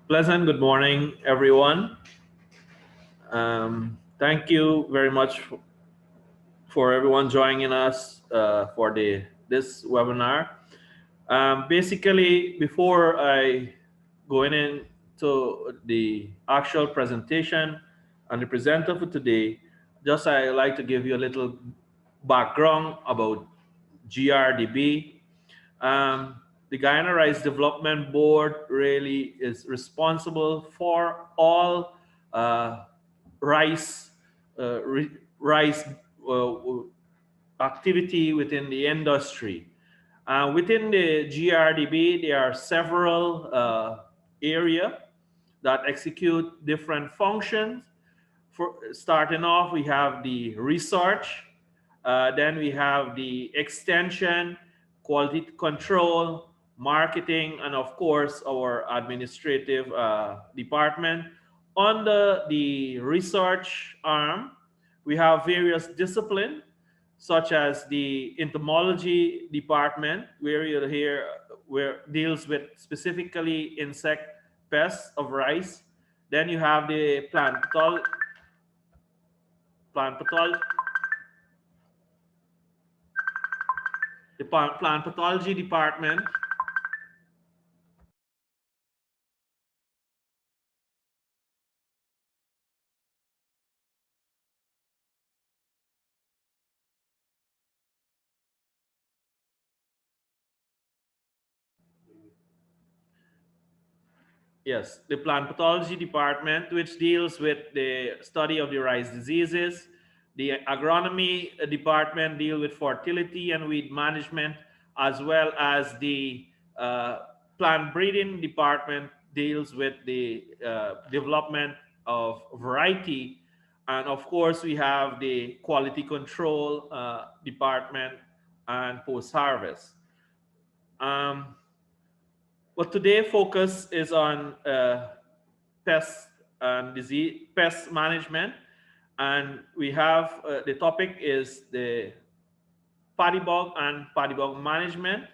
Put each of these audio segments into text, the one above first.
Pleasant good morning, everyone. Thank you very much for everyone joining us for this webinar. Basically, before I go into the actual presentation and the presenter for today, just I like to give you a little background about GRDB. The Guyana Rice Development Board really is responsible for all uh, rice rice uh, activity within the industry. Within the GRDB, there are several areas that execute different functions. For starting off, we have the research, then we have the extension, quality control, marketing, and of course our administrative department. Under the research arm, we have various disciplines such as the entomology department, where you'll hear where deals with specifically insect pests of rice. Then you have the plant pathology, the plant pathology department. Yes, the plant pathology department, which deals with the study of the rice diseases. The agronomy department deal with fertility and weed management, as well as the uh, plant breeding department deals with the development of variety. And of course, we have the quality control department and post harvest. Um, but today focus is on pest and disease pest management, and we have the topic is the paddy bug and paddy bug management.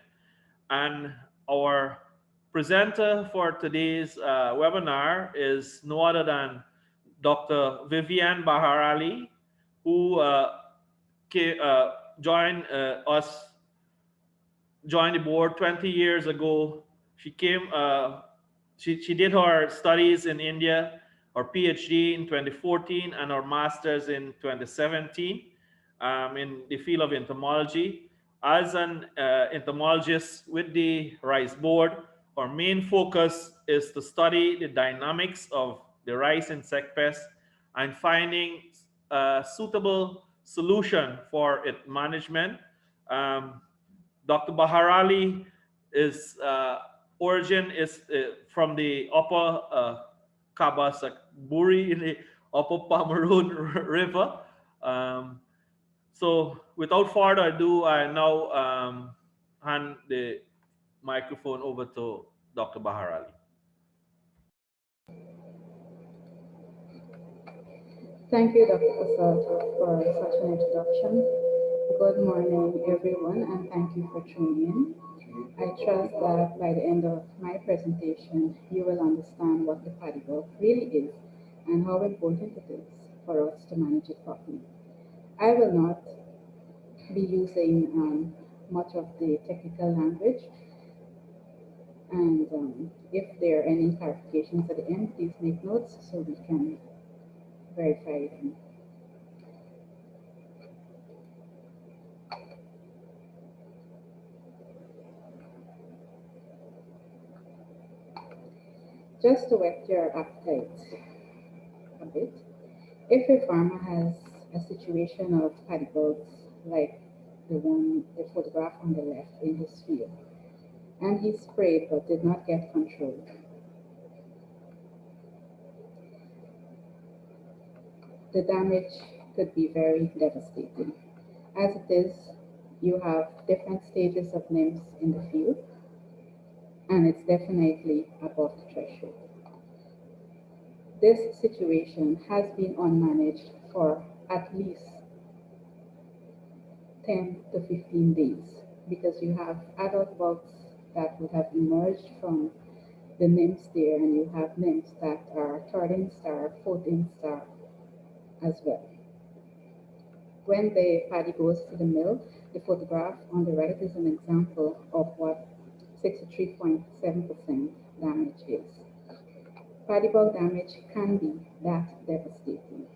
And our presenter for today's webinar is no other than Dr. Vivian Bahar Ali, who joined us joined the board 20 years ago. She came, she did her studies in India, her PhD in 2014, and her master's in 2017 in the field of entomology. As an entomologist with the rice board, our main focus is to study the dynamics of the rice insect pest and finding a suitable solution for its management. Um, Dr. Baharali is origin is from the upper Kabasakburi in the upper Pomeroon River. Um, so without further ado, I now hand the microphone over to Dr. Baharali. Thank you, Dr. Prasad, for such an introduction. Good morning, everyone, and thank you for tuning in. I trust that by the end of my presentation, you will understand what the paddy bug really is and how important it is for us to manage it properly. I will not be using much of the technical language, and if there are any clarifications at the end, please make notes so we can verify them. Just to whet your appetite a bit, if a farmer has a situation of paddy bugs like the photograph on the left in his field, and he sprayed but did not get control, the damage could be very devastating. As it is, you have different stages of nymphs in the field, and it's definitely above the threshold. This situation has been unmanaged for at least 10 to 15 days because you have adult bugs that would have emerged from the nymphs there, and you have nymphs that are 13 star, 14 star as well. When the paddy goes to the mill, the photograph on the right is an example of what 63.7% damage is. Paddy bug damage can be that devastating.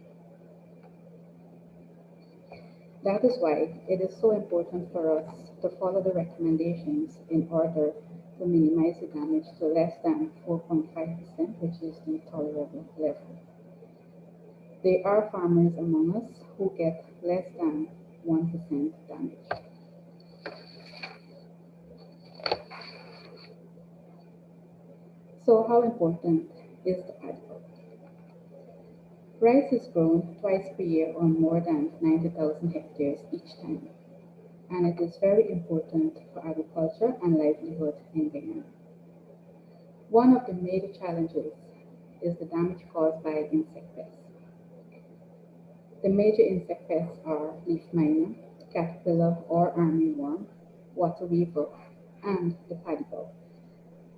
That is why it is so important for us to follow the recommendations in order to minimize the damage to less than 4.5%, which is the tolerable level. There are farmers among us who get less than 1% damage. So how important is the paddy bug? Rice is grown twice per year on more than 90,000 hectares each time, and it is very important for agriculture and livelihood in Guyana. One of the major challenges is the damage caused by insect pests. The major insect pests are leaf miner, caterpillar or armyworm, water weevil, and the paddy bug.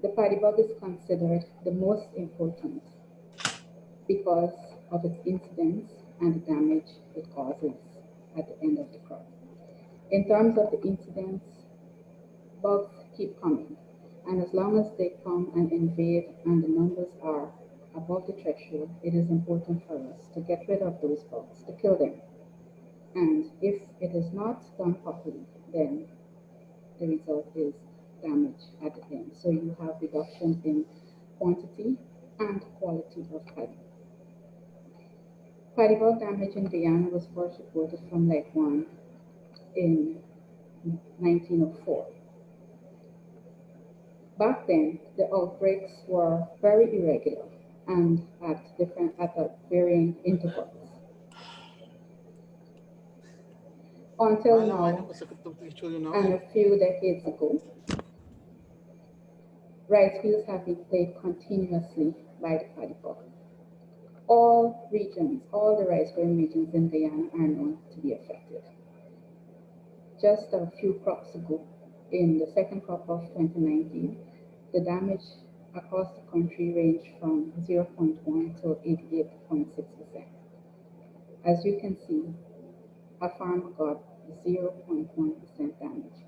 The paddy bug is considered the most important because of its incidence and the damage it causes at the end of the crop. In terms of the incidence, bugs keep coming, and as long as they come and invade and the numbers are above the threshold, it is important for us to get rid of those bugs, to kill them. And if it is not done properly, then the result is damage at the end. So you have reduction in quantity and quality of paddy. Paddy bug damage in Guyana was first reported from Lake One in 1904. Back then, the outbreaks were very irregular and at varying intervals. Until now, and a few decades ago, rice fields have been plagued continuously by the paddy bug. All regions, all the rice growing regions in Guyana are known to be affected. Just a few crops ago, in the second crop of 2019, the damage across the country ranged from 0.1 to 88.6%. As you can see, a farmer got 0.1% damage.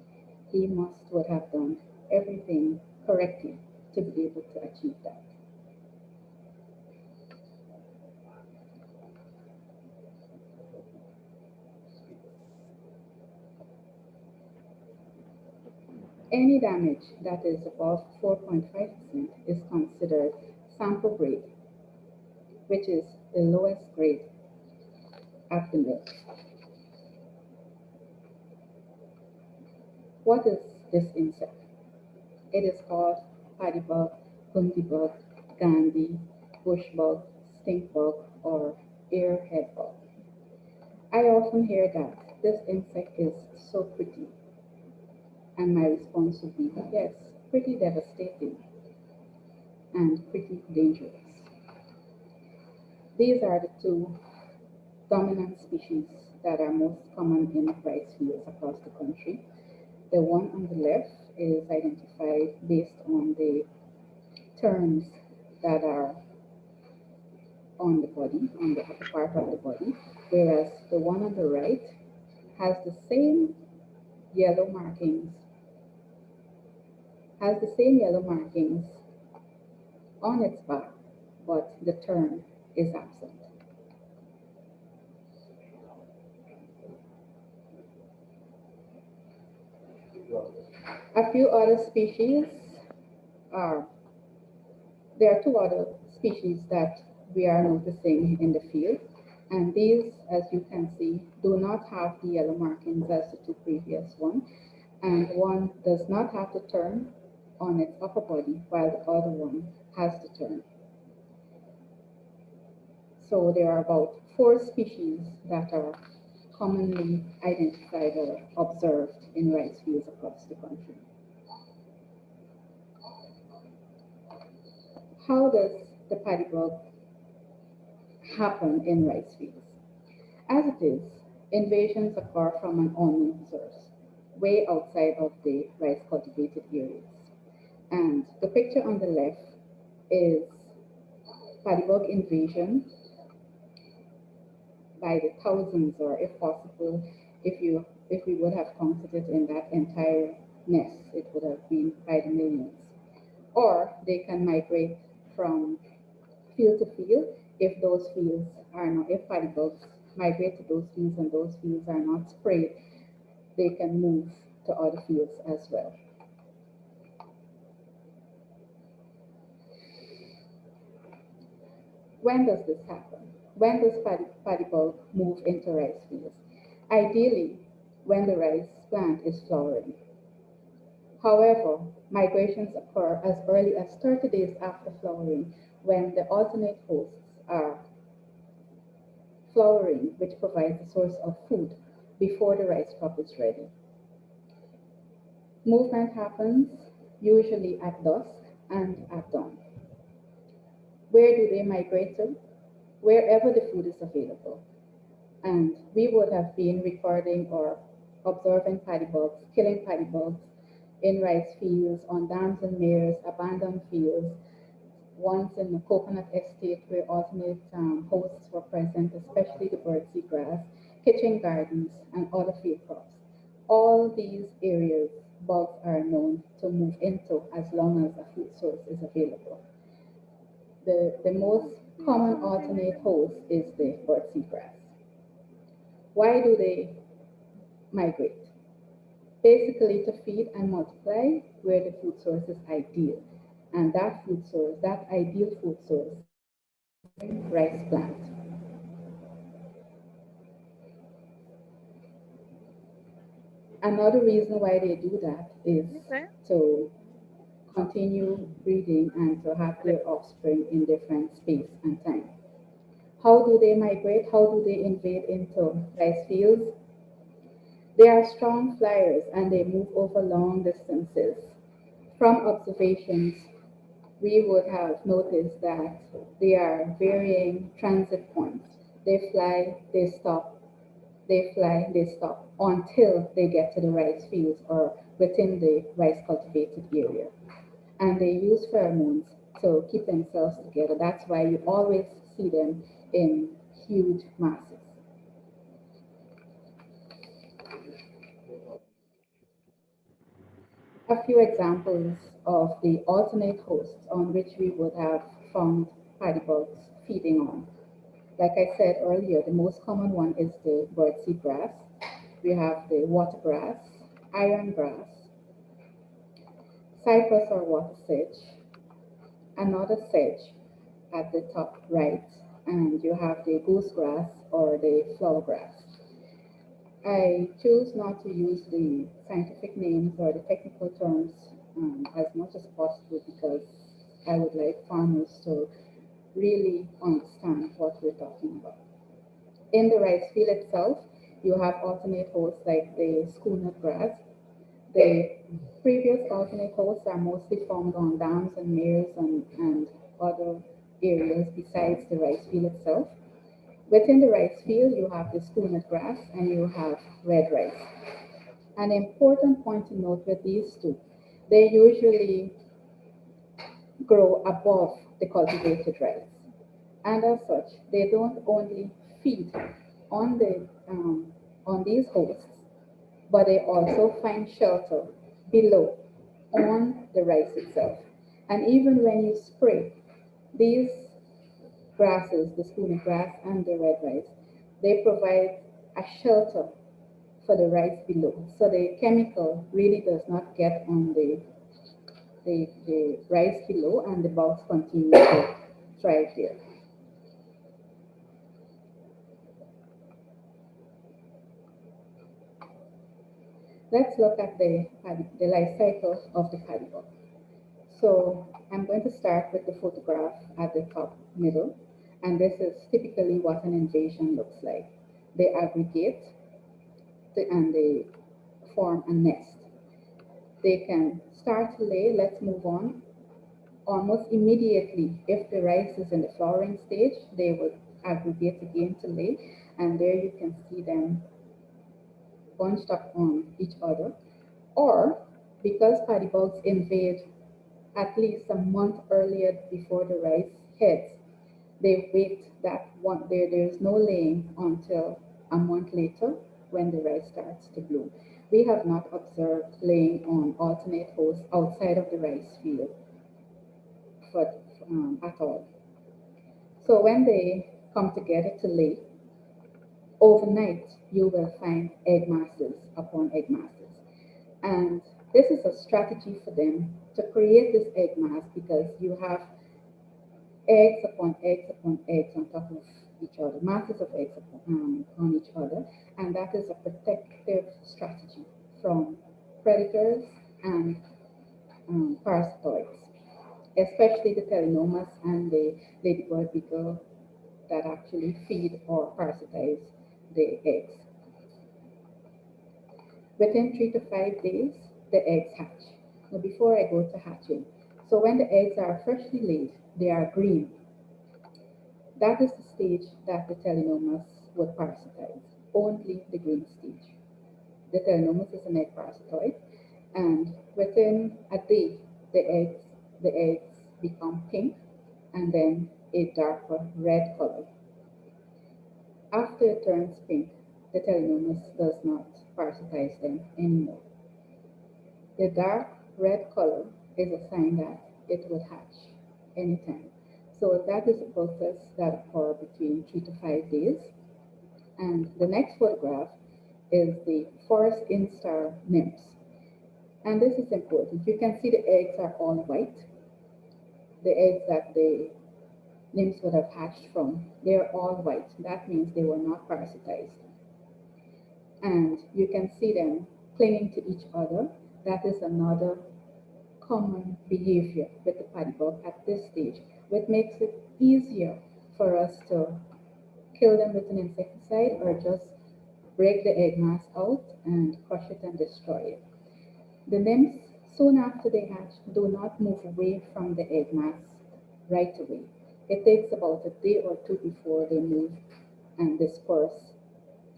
He would have done everything correctly to be able to achieve that. Any damage that is above 4.5% is considered sample grade, which is the lowest grade at the mill. What is this insect? It is called paddy bug, gundy bug, gandhi, bush bug, stink bug, or airhead bug. I often hear that this insect is so pretty, and my response would be yes, pretty devastating and pretty dangerous. These are the two dominant species that are most common in rice fields across the country. The one on the left is identified based on the terns that are on the body, on the upper part of the body, whereas the one on the right has the same yellow markings, on its back, but the tern is absent. A few other species are, there are two other species that we are noticing in the field, and these, as you can see, do not have the yellow markings as the two previous ones, and one does not have the tern on its upper body, while the other one has the tern. So there are about 4 species that are commonly identified or observed in rice fields across the country. How does the paddy bug happen in rice fields? As it is, invasions occur from an unknown source, way outside of the rice cultivated areas. And the picture on the left is Paddy invasion by the thousands, or if possible, if we would have counted it in that entire nest, it would have been by the millions. Or they can migrate from field to field if those fields are not, if paddywugs migrate to those fields and those fields are not sprayed, they can move to other fields as well. When does this happen? When does paddybug move into rice fields? Ideally, when the rice plant is flowering. However, migrations occur as early as 30 days after flowering when the alternate hosts are flowering, which provides a source of food before the rice crop is ready. Movement happens usually at dusk and at dawn. Where do they migrate to? Wherever the food is available. And we would have been recording or observing paddybugs, killing paddybugs in rice fields, on dams and meres, abandoned fields, once in the coconut estate where alternate hosts were present, especially the birdseed grass, kitchen gardens, and other field crops. All these areas bugs are known to move into as long as a food source is available. The most common alternate host is the birdseed grass. Why do they migrate? Basically to feed and multiply where the food source is ideal. And that food source, that ideal food source, rice plant. Another reason why they do that is Okay. to continue breeding and to have their offspring in different space and time. How do they migrate? How do they invade into rice fields? They are strong flyers and they move over long distances. From observations, we would have noticed that there are varying transit points. They fly, they stop, they fly, they stop until they get to the rice fields or within the rice cultivated area. And they use pheromones to keep themselves together. That's why you always see them in huge masses. A few examples of the alternate hosts on which we would have found paddywugs feeding on. Like I said earlier, the most common one is the birdseed grass. We have the watergrass, iron grass, cypress or water sedge, another sedge at the top right, and you have the goosegrass or the flower grass. I choose not to use the scientific names or the technical terms as much as possible because I would like farmers to really understand what we're talking about. In the rice field itself, you have alternate hosts like the schoolnut grass. The previous alternate hosts are mostly found on dams and meres and other areas besides the rice field itself. Within the rice field, you have the schoolnut grass and you have red rice. An important point to note with these two, they usually grow above the cultivated rice. And as such, they don't only feed on on these hosts, but they also find shelter below on the rice itself. And even when you spray these grasses, the schooner grass and the red rice, they provide a shelter for the rice below. So the chemical really does not get on the rice below and the bugs continue to thrive there. Let's look at the life cycle of the paddy bug. So I'm going to start with the photograph at the top middle, and this is typically what an invasion looks like. They aggregate and they form a nest. They can start to lay, let's move on. Almost immediately, if the rice is in the flowering stage, they would aggregate again to lay, and there you can see them bunched up on each other. Or because paddy bugs invade at least a month earlier before the rice heads. They wait that one there is no laying until a month later when the rice starts to bloom. We have not observed laying on alternate hosts outside of the rice field for, at all. So when they come together to lay, overnight you will find egg masses upon egg masses. And this is a strategy for them to create this egg mass because you have eggs upon eggs on top of each other, masses of eggs on each other, and that is a protective strategy from predators and parasitoids, especially the telenomas and the ladybird beetle that actually feed or parasitize the eggs. Within 3 to 5 days, the eggs hatch. Now, before I go to hatching, so when the eggs are freshly laid, they are green. That is the stage that the telenomas would parasitize, only the green stage. The telenomas is an egg parasitoid, and within a day, the eggs the eggs become pink and then a darker red color. After it turns pink, the telenomas does not parasitize them anymore. The dark red color is a sign that it will hatch anytime. So that is a process that occurs between 3 to 5 days. And the next photograph is the forest instar nymphs. And this is important. You can see the eggs are all white. The eggs that the nymphs would have hatched from, they are all white. That means they were not parasitized. And you can see them clinging to each other. That is another common behavior with the paddy bug at this stage, which makes it easier for us to kill them with an insecticide or just break the egg mass out and crush it and destroy it. The nymphs, soon after they hatch, do not move away from the egg mass right away. It takes about a day or two before they move and disperse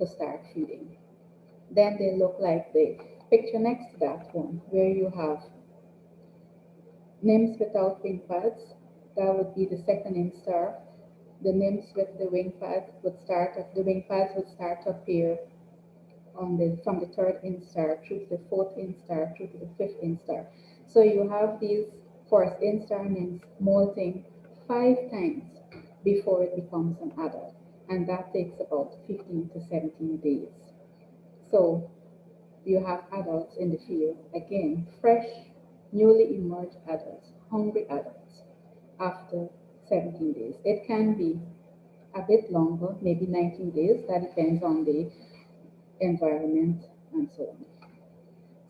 to start feeding. Then they look like the picture next to that one, where you have nymphs without wing pads. That would be the second instar. The nymphs with the wing pad would start, the wing pads would start to appear from the third instar through to the fourth instar through to the fifth instar. So you have these forest instar nymphs molting 5 times before it becomes an adult, and that takes about 15 to 17 days. So you have adults in the field, again, fresh, newly emerged adults, hungry adults, after 17 days. It can be a bit longer, maybe 19 days, that depends on the environment and so on.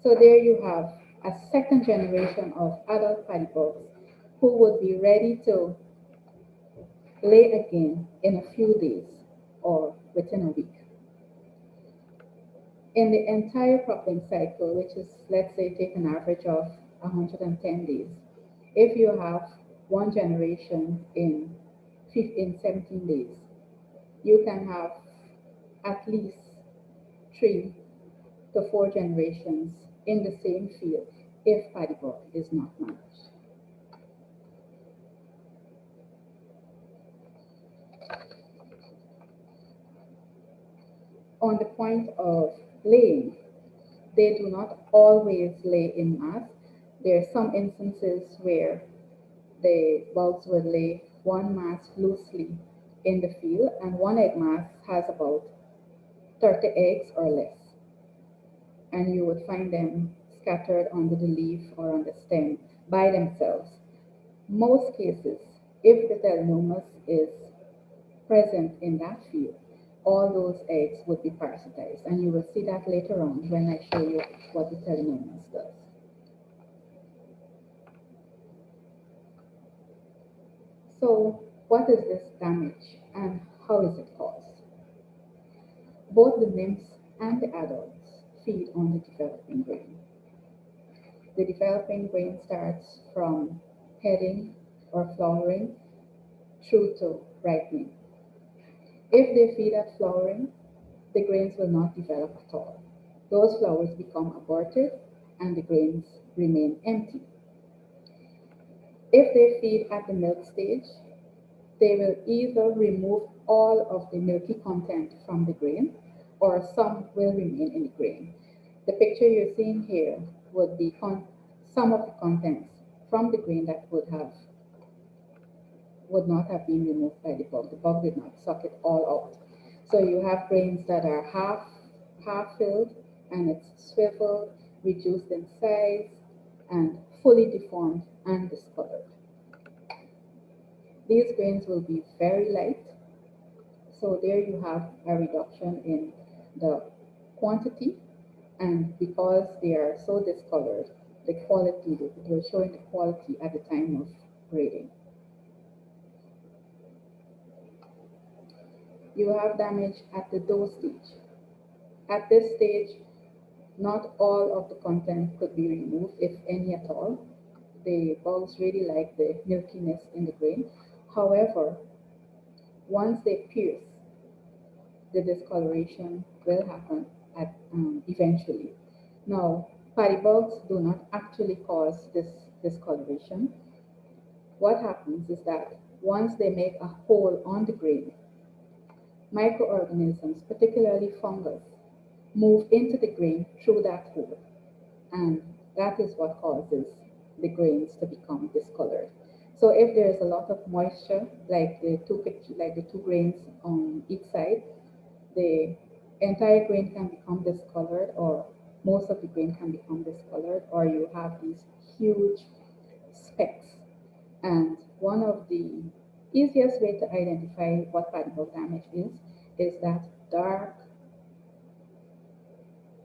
So there you have a second generation of adult paddy bugs who would be ready to lay again in a few days or within a week. In the entire cropping cycle, which is, let's say, take an average of 110 days, if you have one generation in 17 days, you can have at least 3 to 4 generations in the same field if paddy bug is not managed. On the point of laying, they do not always lay in mass. There are some instances where the bugs will lay one mass loosely in the field, and one egg mass has about 30 eggs or less. And you would find them scattered under the leaf or on the stem by themselves. Most cases, if the telenomus is present in that field, all those eggs would be parasitized. And you will see that later on when I show you what the telenomus does. So, what is this damage and how is it caused? Both the nymphs and the adults feed on the developing grain. The developing grain starts from heading or flowering through to ripening. If they feed at flowering, the grains will not develop at all. Those flowers become aborted and the grains remain empty. If they feed at the milk stage, they will either remove all of the milky content from the grain or some will remain in the grain. The picture you're seeing here would be some of the contents from the grain that would not have been removed by the bug. The bug did not suck it all out. So you have grains that are half filled and it's swiveled, reduced in size, and fully deformed and discolored. These grains will be very light. So there you have a reduction in the quantity, and because they are so discolored, the quality, it will show in the quality at the time of grading. You have damage at the dough stage. At this stage, not all of the content could be removed, if any at all. The bugs really like the milkiness in the grain. However, once they pierce, the discoloration will happen eventually. Now, paddy bugs do not actually cause this discoloration. What happens is that once they make a hole on the grain, microorganisms, particularly fungus, move into the grain through that hole, and that is what causes the grains to become discolored. So if there is a lot of moisture, like the two grains on each side, the entire grain can become discolored, or most of the grain can become discolored, or you have these huge specks. And one of the easiest way to identify what paddy bug damage is that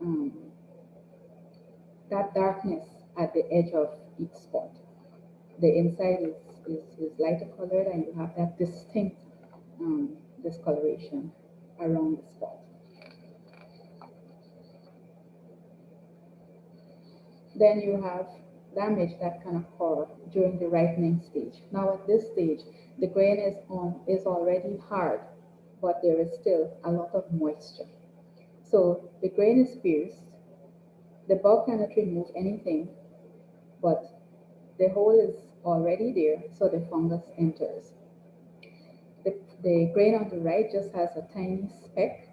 um, that darkness at the edge of each spot. The inside is lighter colored, and you have that distinct discoloration around the spot. Then you have damage that can occur during the ripening stage. Now at this stage, the grain is already hard, but there is still a lot of moisture. So the grain is pierced, the bug cannot remove anything, but the hole is already there, so the fungus enters. The grain on the right just has a tiny speck.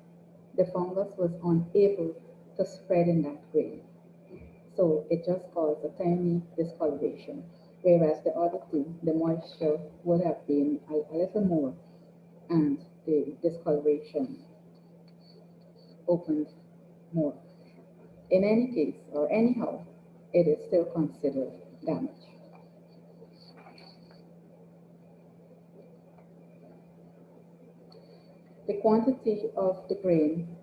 The fungus was unable to spread in that grain. So it just caused a tiny discoloration. Whereas the other two, the moisture would have been a little more, and the discoloration opened more. In any case, or anyhow, it is still considered damage. The quantity of the grain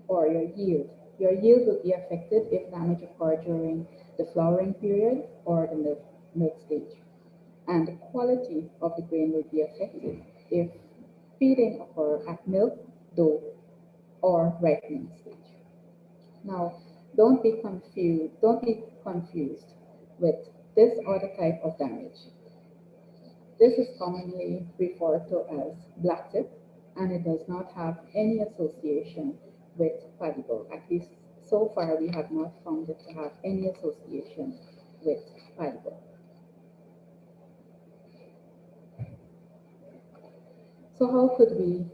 or your yield will be affected if damage occurred during the flowering period or the milk stage. And the quality of the grain will be affected if feeding occur at milk, dough, or ripening stage. Now, don't be confused with this other type of damage. This is commonly referred to as black tip, and it does not have any association with paddy bug. At least so far, we have not found it to have any association with paddy bug. So how could we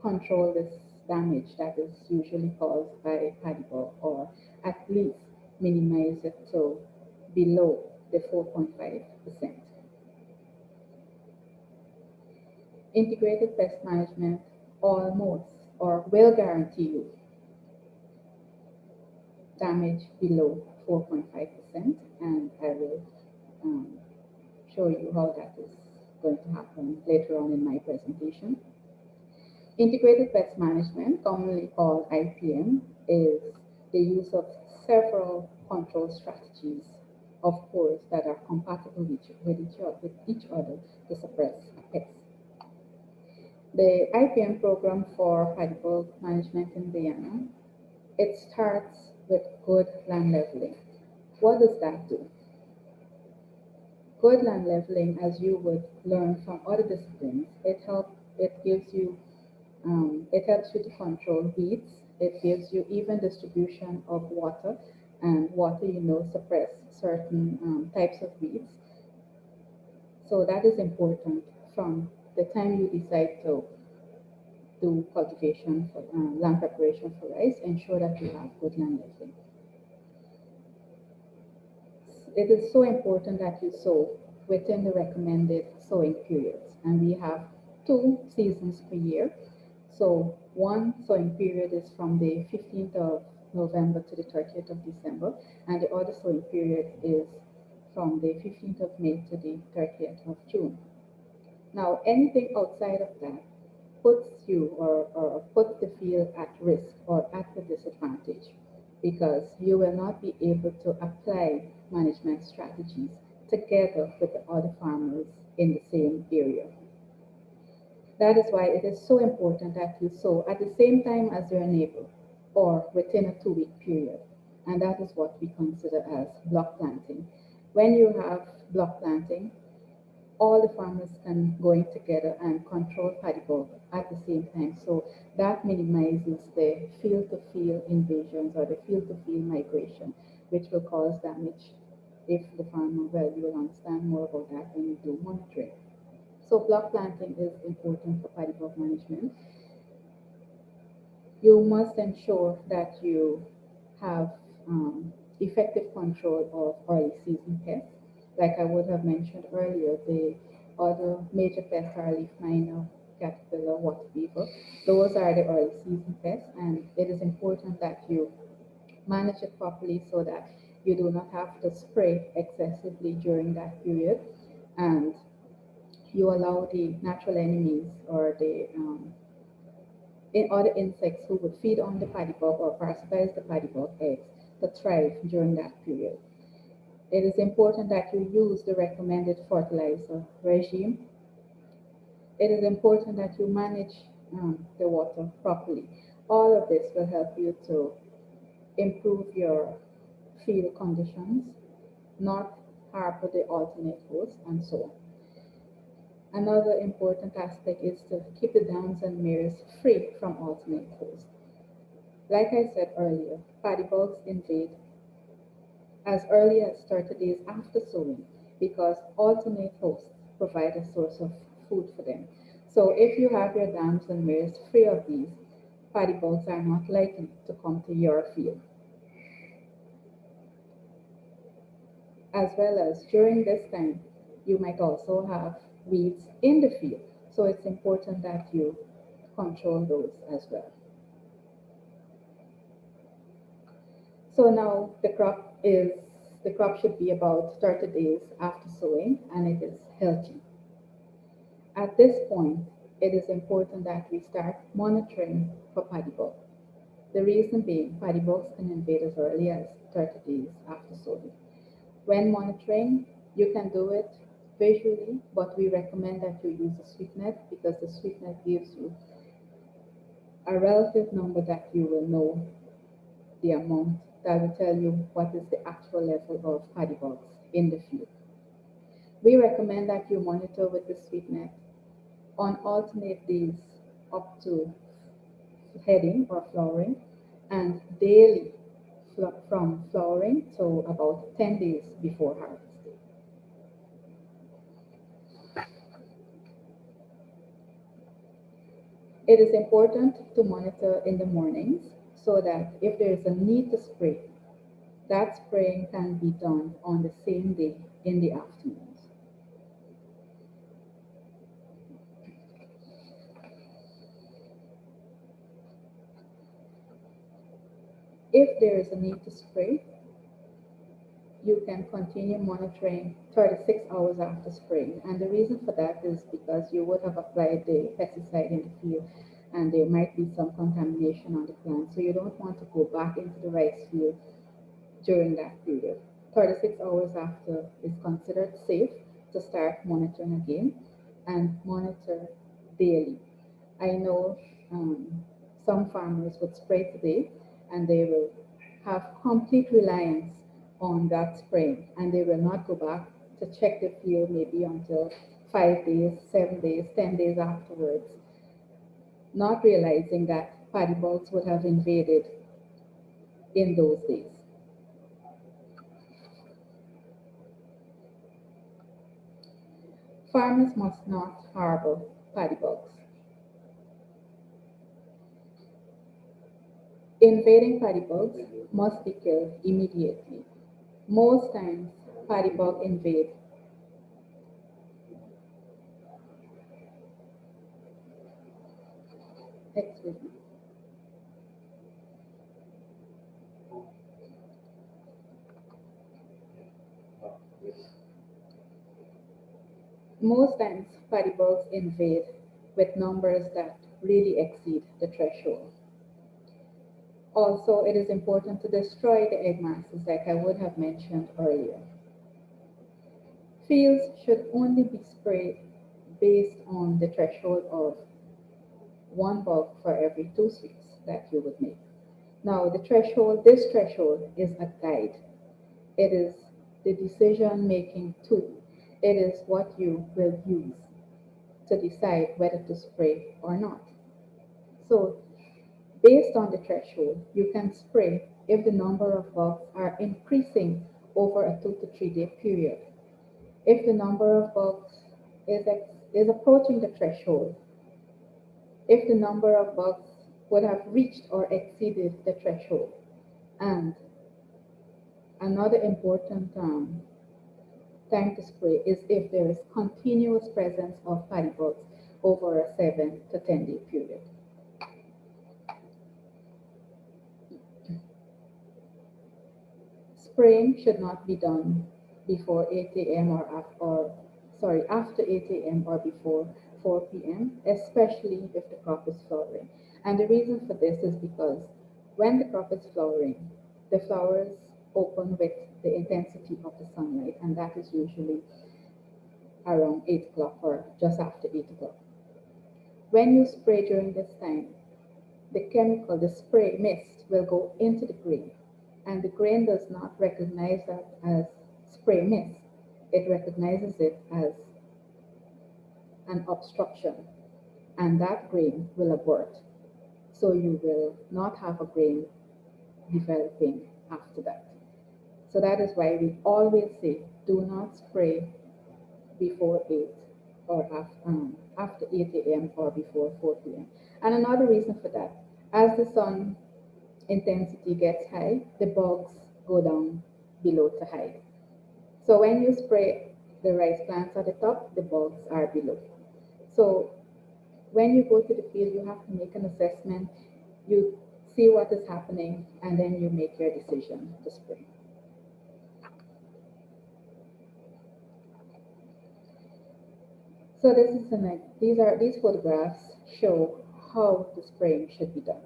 control this damage that is usually caused by paddy bug, or at least minimize it to below the 4.5%? Integrated pest management almost or will guarantee you damage below 4.5%, and I will um, show you how that is going to happen later on in my presentation. Integrated pest management, commonly called IPM, is the use of several control strategies, of course, that are compatible with each other to suppress pests. The IPM program for paddy bug management in Guyana, it starts with good land leveling. What does that do? Good land leveling, as you would learn from other disciplines, it helps you to control weeds. It gives you even distribution of water, and water, suppress certain types of weeds. So that is important from the time you decide to do cultivation for land preparation for rice. Ensure that you have good land leveling. It is so important that you sow within the recommended sowing periods, and we have 2 seasons per year. So one sowing period is from the 15th of November to the 30th of December, and the other sowing period is from the 15th of May to the 30th of June. Now, anything outside of that puts you or puts the field at risk or at a disadvantage, because you will not be able to apply management strategies together with the other farmers in the same area. That is why it is so important that you sow at the same time as your neighbor or within a 2 week period. And that is what we consider as block planting. When you have block planting, all the farmers can go in together and control paddy bug at the same time. So that minimizes the field to field invasions or the field to field migration, which will cause damage if the farmer, well, you will understand more about that when you do monitoring. So block planting is important for paddy bug management. You must ensure that you have effective control of early season pests. Like I would have mentioned earlier, the other major pests are leaf miner, caterpillar, water beaver. Those are the early season pests, and it is important that you manage it properly so that you do not have to spray excessively during that period, and you allow the natural enemies or the other insects who would feed on the paddy bug or parasitize the paddy bug eggs to thrive during that period. It is important that you use the recommended fertilizer regime. It is important that you manage the water properly. All of this will help you to improve your field conditions, not harbor the alternate host, and so on. Another important aspect is to keep the downs and mares free from alternate hosts. Like I said earlier, paddy bugs invade as early as 30 days after sowing because alternate hosts provide a source of food for them. So if you have your dams and mares free of these, paddy bugs are not likely to come to your field. As well as during this time, you might also have weeds in the field. So it's important that you control those as well. So now the crop should be about 30 days after sowing and it is healthy. At this point, it is important that we start monitoring for paddy bug. The reason being, paddy bugs can invade as early as 30 days after sowing. When monitoring, you can do it visually, but we recommend that you use a sweep net because the sweep net gives you a relative number that you will know the amount that will tell you what is the actual level of paddy bugs in the field. We recommend that you monitor with the sweep net on alternate days up to heading or flowering and daily from flowering to about 10 days before harvest. It is important to monitor in the mornings so that if there is a need to spray, that spraying can be done on the same day in the afternoons. If there is a need to spray, you can continue monitoring 36 hours after spraying. And the reason for that is because you would have applied the pesticide in the field and there might be some contamination on the plant. So you don't want to go back into the rice field during that period. 36 hours after is considered safe to start monitoring again and monitor daily. I know some farmers would spray today and they will have complete reliance on that spraying and they will not go back to check the field maybe until 5 days, 7 days, 10 days afterwards, not realizing that paddy bugs would have invaded in those days. Farmers must not harbor paddy bugs. Invading paddy bugs must be killed immediately. Most times, paddy bug invade. Excuse me. Most times, paddy bugs invade with numbers that really exceed the threshold. Also, it is important to destroy the egg masses, like I would have mentioned earlier. Fields should only be sprayed based on the threshold of one bug for every 2 sweeps that you would make. Now, this threshold is a guide. It is the decision making tool. It is what you will use to decide whether to spray or not. So, based on the threshold, you can spray if the number of bugs are increasing over a 2 to 3 day period. If the number of bugs is approaching the threshold, if the number of bugs would have reached or exceeded the threshold. And another important time to spray is if there is continuous presence of paddy bugs over a 7 to 10 day period. Spraying should not be done before 8 a.m. after 8 a.m. or before 4 p.m., especially if the crop is flowering. And the reason for this is because when the crop is flowering, the flowers open with the intensity of the sunlight, and that is usually around 8 o'clock or just after 8 o'clock. When you spray during this time, the spray mist, will go into the grain, and the grain does not recognize that as spray mist. It recognizes it as an obstruction, and that grain will abort. So you will not have a grain developing after that. So that is why we always say do not spray before 8 or after 8 a.m. or before 4 p.m. And another reason for that, as the sun intensity gets high, the bugs go down below to hide. So when you spray the rice plants at the top, the bugs are below. So when you go to the field, you have to make an assessment, you see what is happening, and then you make your decision to spray. So these photographs show how the spraying should be done.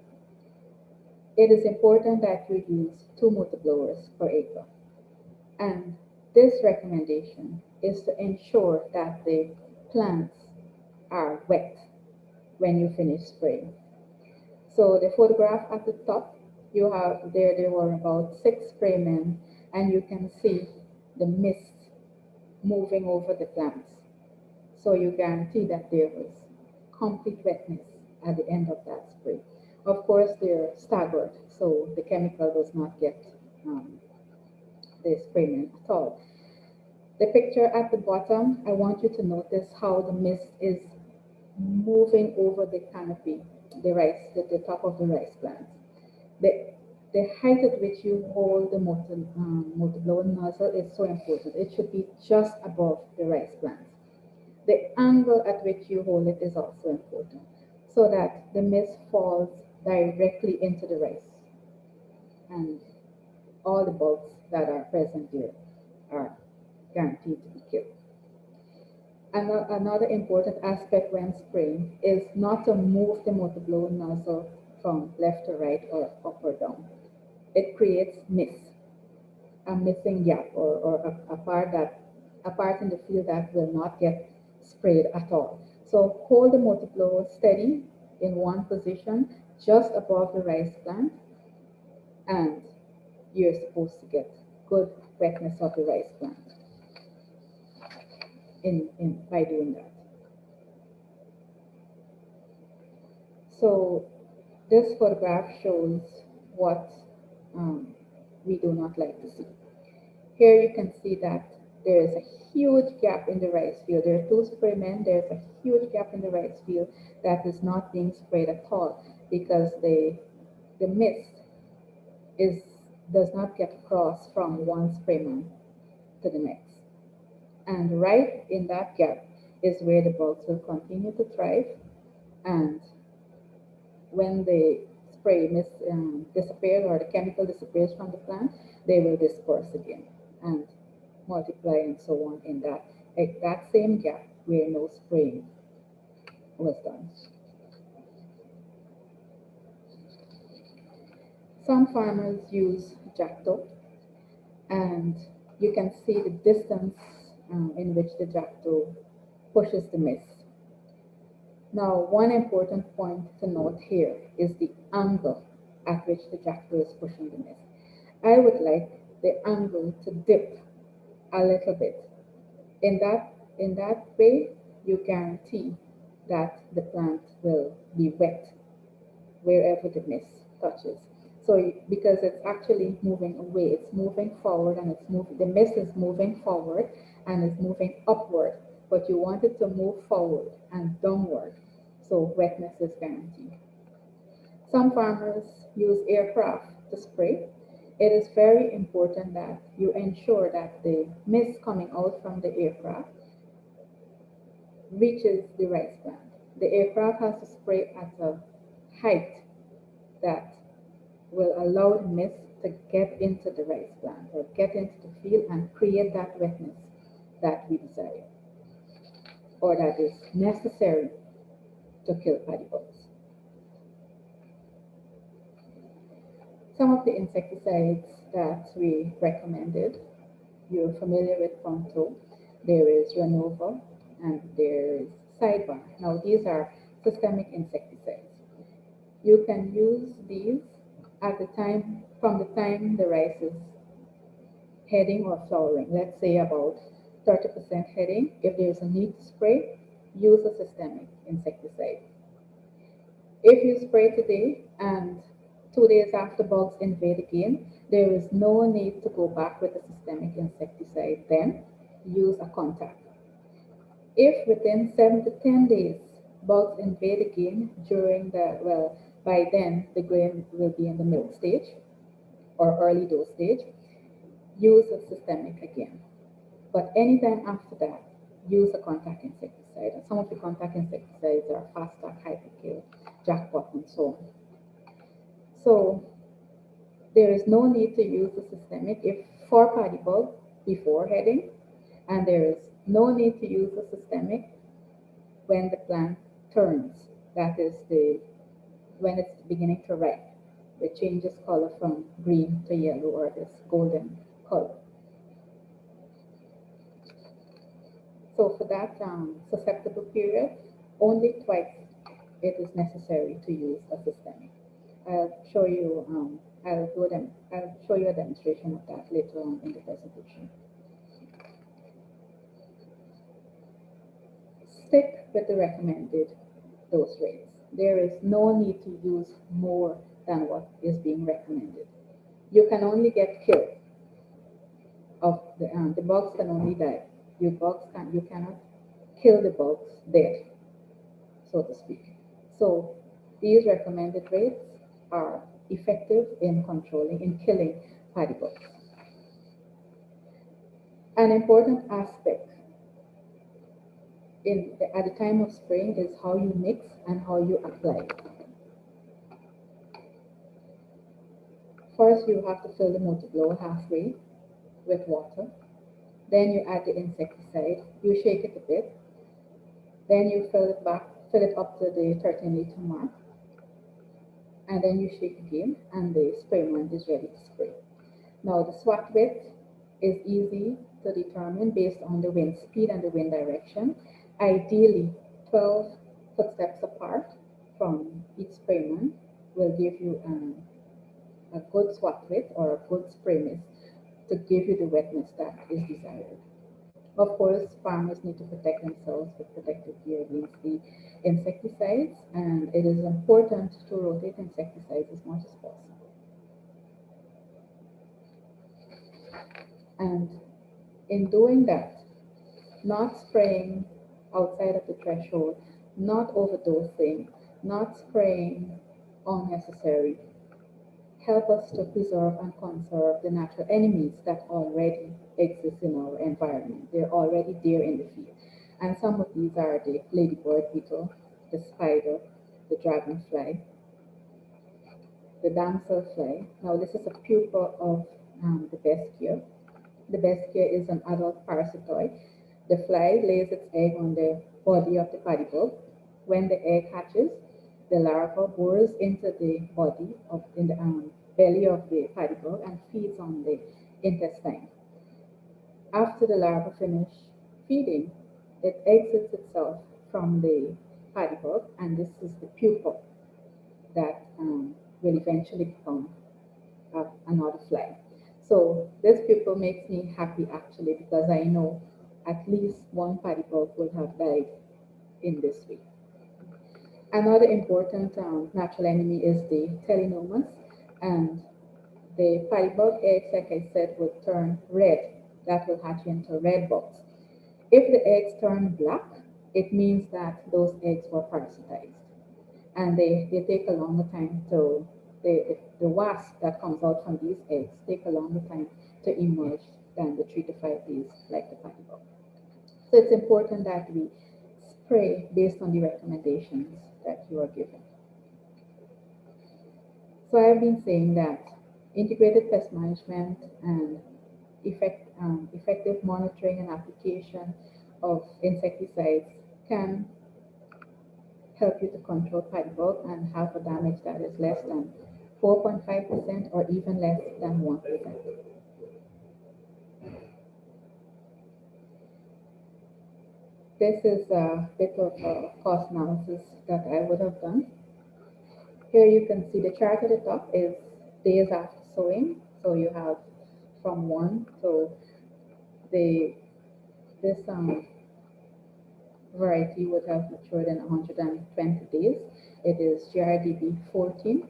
It is important that you use 2 motor blowers per acre. And this recommendation is to ensure that the plants are wet when you finish spraying. So the photograph at the top, you have there were about 6 spraymen, and you can see the mist moving over the plants. So you guarantee that there was complete wetness at the end of that spray. Of course, they're staggered, so the chemical does not get the sprayman at all. The picture at the bottom, I want you to notice how the mist is moving over the canopy, the top of the rice plants. The, the height at which you hold the motor blower nozzle is so important. It should be just above the rice plants. The angle at which you hold it is also important so that the mist falls directly into the rice and all the bugs that are present there are guaranteed to be killed. Another important aspect when spraying is not to move the motor blower nozzle from left to right or up or down. It creates a missing gap, or a part in the field that will not get sprayed at all. So hold the motor blower steady in one position just above the rice plant, and you're supposed to get good wetness of the rice plant by doing that. So this photograph shows what um, we do not like to see. Here you can see that there is a huge gap in the rice field. There are two spraymen, there's a huge gap in the rice field that is not being sprayed at all because the mist is does not get across from one sprayman to the next. And right in that gap is where the bugs will continue to thrive. And when the spray mist disappears or the chemical disappears from the plant, they will disperse again and multiply and so on in that same gap where no spraying was done. Some farmers use jackdaw, and you can see the distance in which the jackdaw pushes the mist. Now, one important point to note here is the angle at which the jackdaw is pushing the mist. I would like the angle to dip a little bit. In that way, you guarantee that the plant will be wet wherever the mist touches. So because it's actually moving away, it's moving forward and it's moving, the mist is moving forward and it's moving upward, but you want it to move forward and downward. So wetness is guaranteed. Some farmers use aircraft to spray. It is very important that you ensure that the mist coming out from the aircraft reaches the rice plant. The aircraft has to spray at a height that will allow the mist to get into the rice plant or get into the field and create that wetness that we desire or that is necessary to kill paddy bugs. Some of the insecticides that we recommended, you're familiar with Pronto. There is Renova and there is Sidebar. Now these are systemic insecticides. You can use these at the time, from the time the rice is heading or flowering. Let's say about 30% heading. If there's a need to spray, use a systemic insecticide. If you spray today and 2 days after bugs invade again, there is no need to go back with a systemic insecticide. Then use a contact. If within 7 to 10 days bugs invade again during by then the grain will be in the milk stage or early dose stage, use a systemic again. But anytime after that, use a contact insecticide. And some of the contact insecticides are Fast Act, Hyperkill, Jackpot, and so on. So there is no need to use the systemic if for paddy bug before heading, and there is no need to use the systemic when the plant turns. That is when it's beginning to ripe. It changes color from green to yellow or this golden color. So for that susceptible period, only twice it is necessary to use a systemic. I'll show you. I'll show you a demonstration of that later on in the presentation. Stick with the recommended dose rates. There is no need to use more than what is being recommended. You can only get killed. The bugs can only die. You cannot kill the bugs dead, so to speak. So these recommended rates are effective in killing paddy bugs. An important aspect at the time of spraying is how you mix and how you apply. First, you have to fill the motor blower halfway with water. Then you add the insecticide. You shake it a bit. Then you fill it up to the 13-liter mark. And then you shake again, and the sprayman is ready to spray. Now, the swat width is easy to determine based on the wind speed and the wind direction. Ideally, 12 footsteps apart from each sprayman will give you a good swat width or a good spray mist to give you the wetness that is desired. Of course, farmers need to protect themselves with protective gear against the insecticides, and it is important to rotate insecticides as much as possible. And In doing that, not spraying outside of the threshold, not overdosing, not spraying unnecessary, help us to preserve and conserve the natural enemies that already exist in our environment. They're already there in the field. And some of these are the ladybird beetle, the spider, the dragonfly, the damselfly. Now, this is a pupa of the bestia. The bestia is an adult parasitoid. The fly lays its egg on the body of the paddy bug. When the egg hatches, the larva burrows into the body of in the belly of the paddy bug and feeds on the intestine. After the larva finishes feeding, it exits itself from the paddy bug, and this is the pupa that will eventually become another fly. So this pupa makes me happy actually because I know at least one paddy bug will have died in this way. Another important natural enemy is the telenomas, and the paddy bug eggs, like I said, would turn red. That will hatch into red bugs. If the eggs turn black, it means that those eggs were parasitized, and they take a longer time to the wasp that comes out from these eggs take a longer time to emerge than the 3 to 5 days like the paddy bug. So it's important that we spray based on the recommendations that you are given. So I've been saying that integrated pest management and effective monitoring and application of insecticides can help you to control paddy bug and have a damage that is less than 4.5% or even less than 1%. This is a bit of a cost analysis that I would have done. Here you can see the chart at the top is days after sowing. So you have from 1 to the this variety would have matured in 120 days. It is GRDB 14.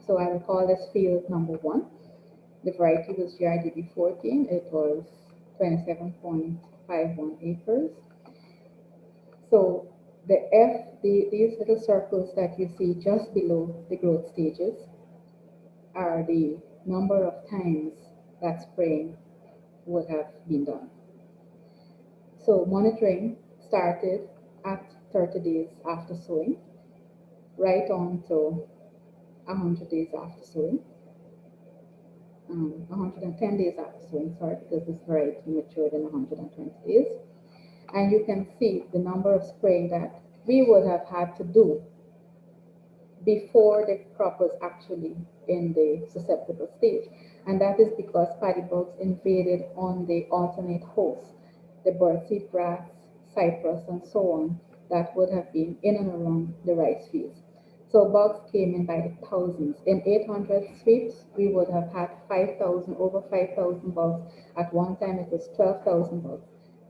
So I will call this field number 1. The variety was GRDB 14. It was 27.51 acres. So these little circles that you see just below the growth stages are the number of times that spraying would have been done. So monitoring started at 30 days after sowing, right on to 100 days after sowing, 110 days after sowing, sorry, because this variety matured in 120 days. And you can see the number of spraying that we would have had to do before the crop was actually in the susceptible stage. And that is because paddy bugs invaded on the alternate hosts, the birdseed grass, cypress, and so on, that would have been in and around the rice fields. So bugs came in by the thousands. In 800 sweeps, we would have had 5,000, over 5,000 bugs. At one time, it was 12,000 bugs.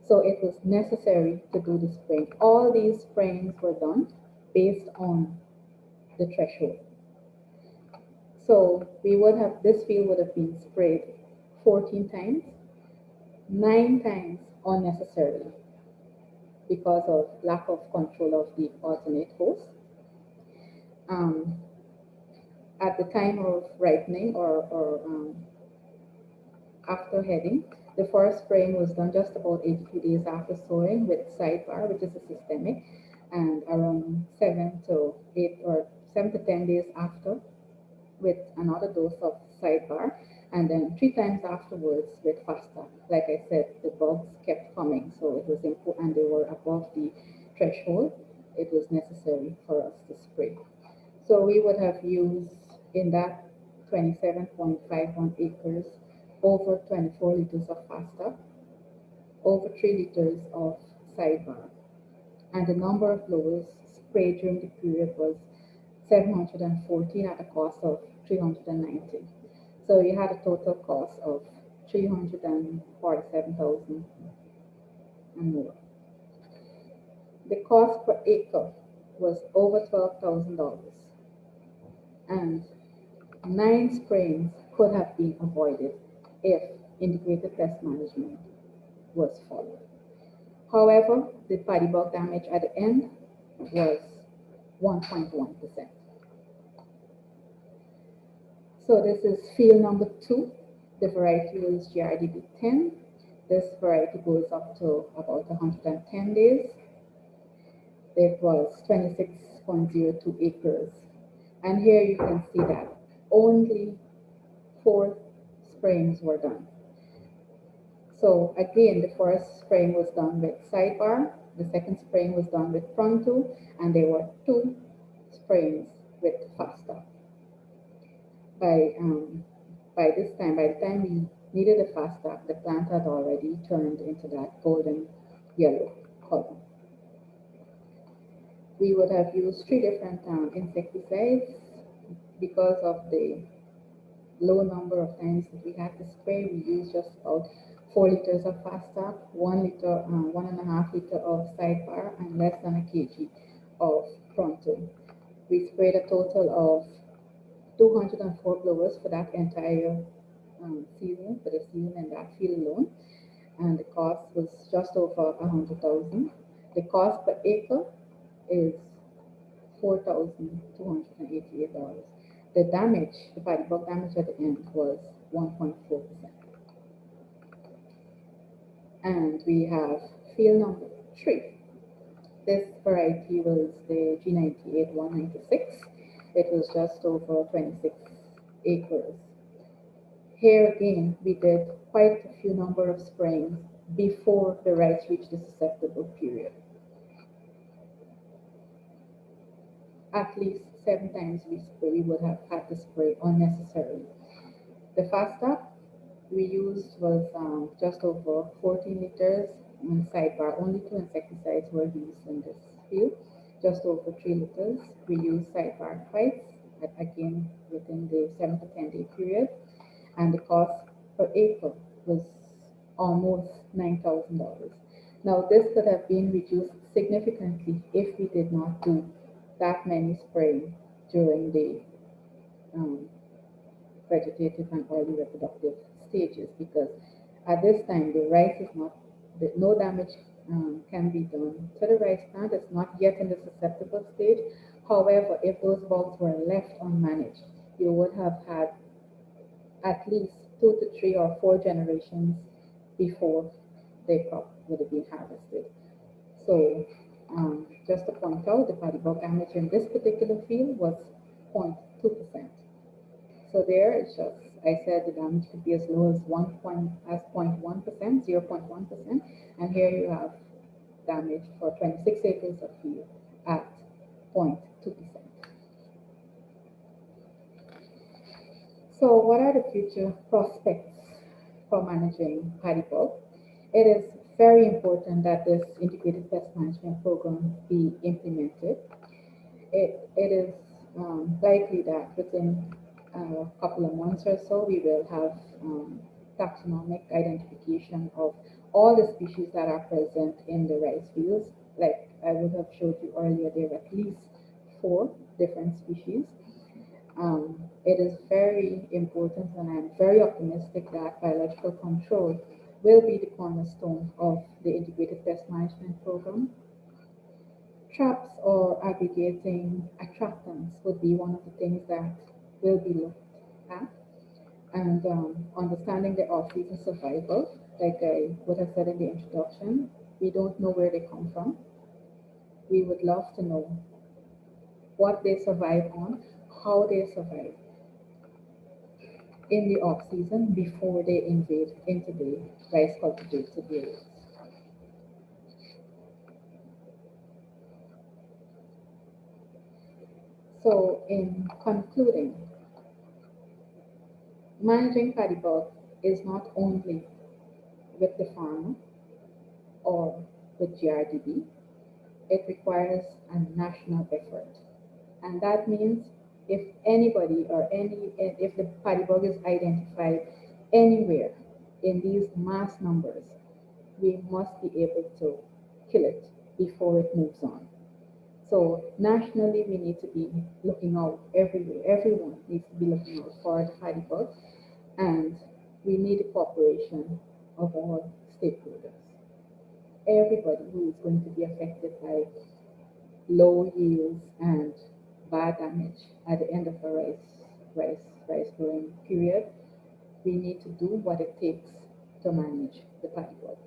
So it was necessary to do the spraying. All these sprayings were done based on the threshold. So we would have, this field would have been sprayed 14 times, 9 times unnecessarily because of lack of control of the alternate host. Um, at the time of ripening or after heading, the first spraying was done just about 82 days after sowing with sidebar, which is a systemic, and around 7 to 10 days after with another dose of sidebar, and then 3 times afterwards with faster. Like I said, the bugs kept coming, so it was important, and they were above the threshold. It was necessary for us to spray. So we would have used in that 27.51 acres over 24 liters of Fasta, over 3 liters of sidebar, and the number of blowers sprayed during the period was 714 at a cost of 390. So you had a total cost of 347,000 and more. The cost per acre was over $12,000, and 9 sprayings could have been avoided if integrated pest management was followed. However, the paddy bug damage at the end was 1.1%. So this is field number 2. The variety was GRDB 10. This variety goes up to about 110 days. It was 26.02 acres. And here you can see that only 4 sprayings were done. So again, the first spraying was done with sidebar, the second spraying was done with pronto, and there were 2 sprayings with faster. By by the time we needed a faster, the plant had already turned into that golden yellow color. We would have used 3 different insecticides because of the low number of times that we had to spray. We used just about 4 liters of Fasta, 1.5 liter of sidebar, and less than a kg of pronto. We sprayed a total of 204 blowers for that entire season, for the season in that field alone, and the cost was just over 100,000. The cost per acre is $4,288. The damage, the paddy bug damage at the end was 1.4%. And we have field number 3. This variety was the G98 196. It was just over 26 acres. Here again, we did quite a few number of sprayings before the rice reached the susceptible period. At least 7 times we would have had to spray unnecessarily. The FASTA we used was just over 14 liters in sidebar. Only 2 insecticides were used in this field, just over 3 liters. We used sidebar twice, again within the 7 to 10 day period, and the cost per acre was almost $9,000. Now, this could have been reduced significantly if we did not do that many spraying during the vegetative and early reproductive stages, because at this time the rice is not, no damage can be done to the rice plant. It's not yet in the susceptible stage. However, if those bugs were left unmanaged, you would have had at least 2 to 3 or 4 generations before the crop would have been harvested. So just to point out, the paddy bug damage in this particular field was 0.2%. So there it's just, I said the damage could be as low as 0.1%, 0.1%, and here you have damage for 26 acres of field at 0.2%. So what are the future prospects for managing paddy bug? It is very important that this integrated pest management program be implemented. It is likely that within a couple of months or so, we will have taxonomic identification of all the species that are present in the rice fields. Like I would have showed you earlier, there are at least 4 different species. It is very important, and I'm very optimistic that biological control will be the cornerstone of the integrated pest management program. Traps or aggregating attractants would be one of the things that will be looked at, and understanding the off-season survival. Like I would have said in the introduction, we don't know where they come from. We would love to know what they survive on, how they survive in the off-season before they invade into the rice cultivated areas. So in concluding, managing paddy bug is not only with the farmer or with GRDB, it requires a national effort. And that means if anybody or if the paddy bug is identified anywhere in these mass numbers, we must be able to kill it before it moves on. So nationally, we need to be looking out everywhere. Everyone needs to be looking out for the paddy bug, and we need the cooperation of all stakeholders. everybody who is going to be affected by low yields and bad damage at the end of a rice growing period. We need to do what it takes to manage the paddy bog.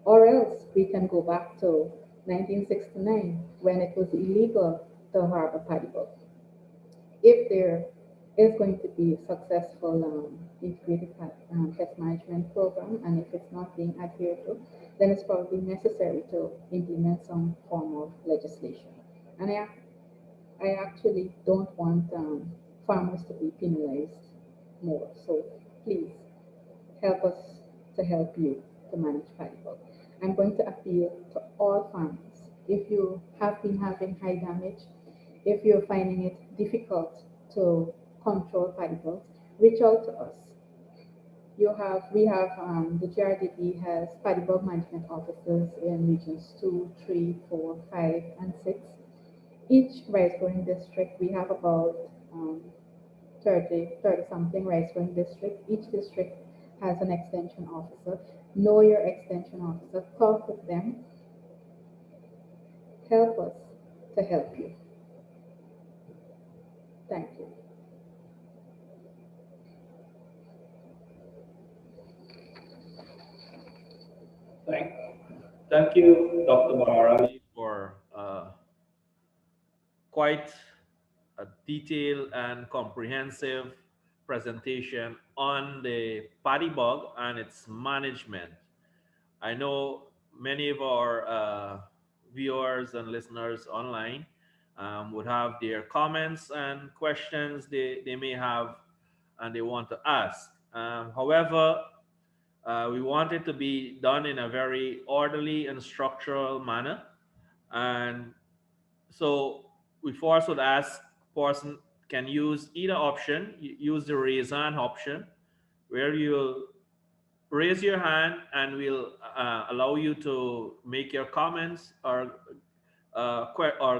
Or else we can go back to 1969 when it was illegal to harbor paddy bog. If there is going to be a successful integrated pest management program, and if it's not being adhered to, then it's probably necessary to implement some form of legislation. And I actually don't want farmers to be penalized more. So please help us to help you to manage paddy bog. I'm going to appeal to all farmers. If you have been having high damage, if you're finding it difficult to control paddy bugs, reach out to us. We have the GRDB has paddy bug management officers in regions 2, 3, 4, 5, and 6. Each rice growing district, we have about 30 something rice growing district. Each district has an extension officer. Know your extension officer, talk with them, help us to help you. Thank you. Thank, thank you, Dr. Baharali, for quite a detailed and comprehensive presentation on the paddy bug and its management. I know many of our viewers and listeners online would have their comments and questions they may have and they want to ask. However, we want it to be done in a very orderly and structural manner. And so we first would ask person can use either option, use the raise hand option, where you'll raise your hand and we'll allow you to make your comments or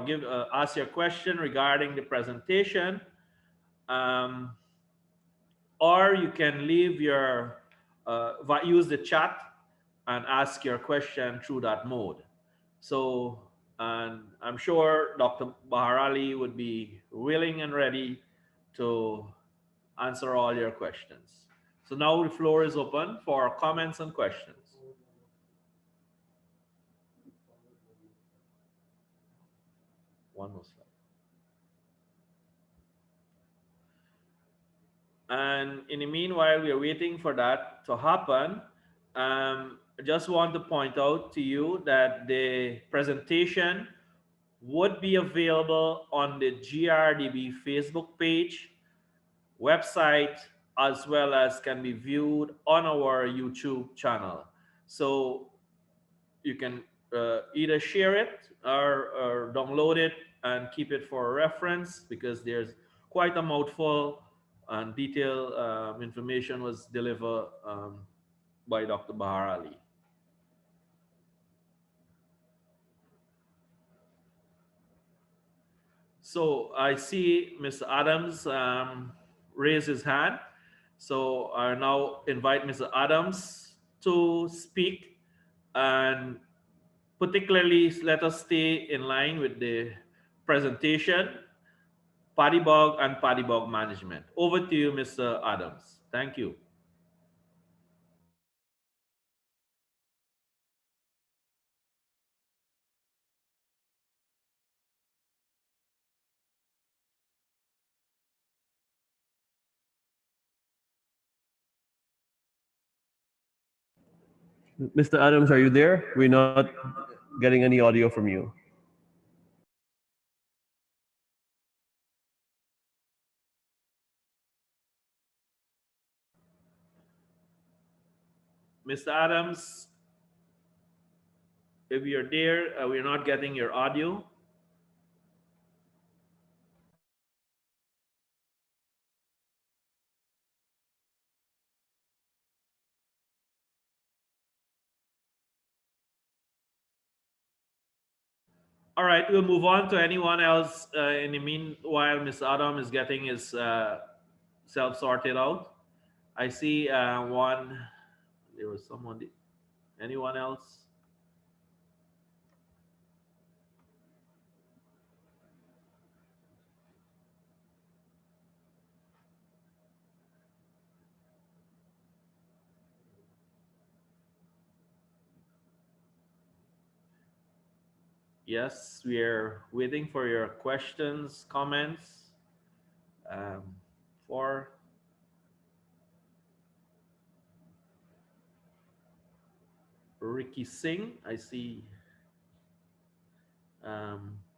give ask your question regarding the presentation, um, or you can leave your use the chat and ask your question through that mode. So, and I'm sure Dr. Baharali would be willing and ready to answer all your questions. So now the floor is open for comments and questions. One more slide. And in the meanwhile, we are waiting for that to happen. I just want to point out to you that the presentation would be available on the GRDB Facebook page, website, as well as can be viewed on our YouTube channel. So you can either share it or download it and keep it for reference because there's quite a mouthful and detailed information was delivered by Dr. Bahar Ali. So I see Mr. Adams raise his hand. So I now invite Mr. Adams to speak and particularly let us stay in line with the presentation, paddy bog and paddy bog management. Over to you, Mr. Adams. Thank you. Mr. Adams, are you there? We're not getting any audio from you. Mr. Adams, if you're there, we're not getting your audio. All right, we'll move on to anyone else. In the meanwhile, Mr. Adam is getting his self sorted out. I see one. There was someone. Anyone else? Yes, we are waiting for your questions, comments. For Ricky Singh, I see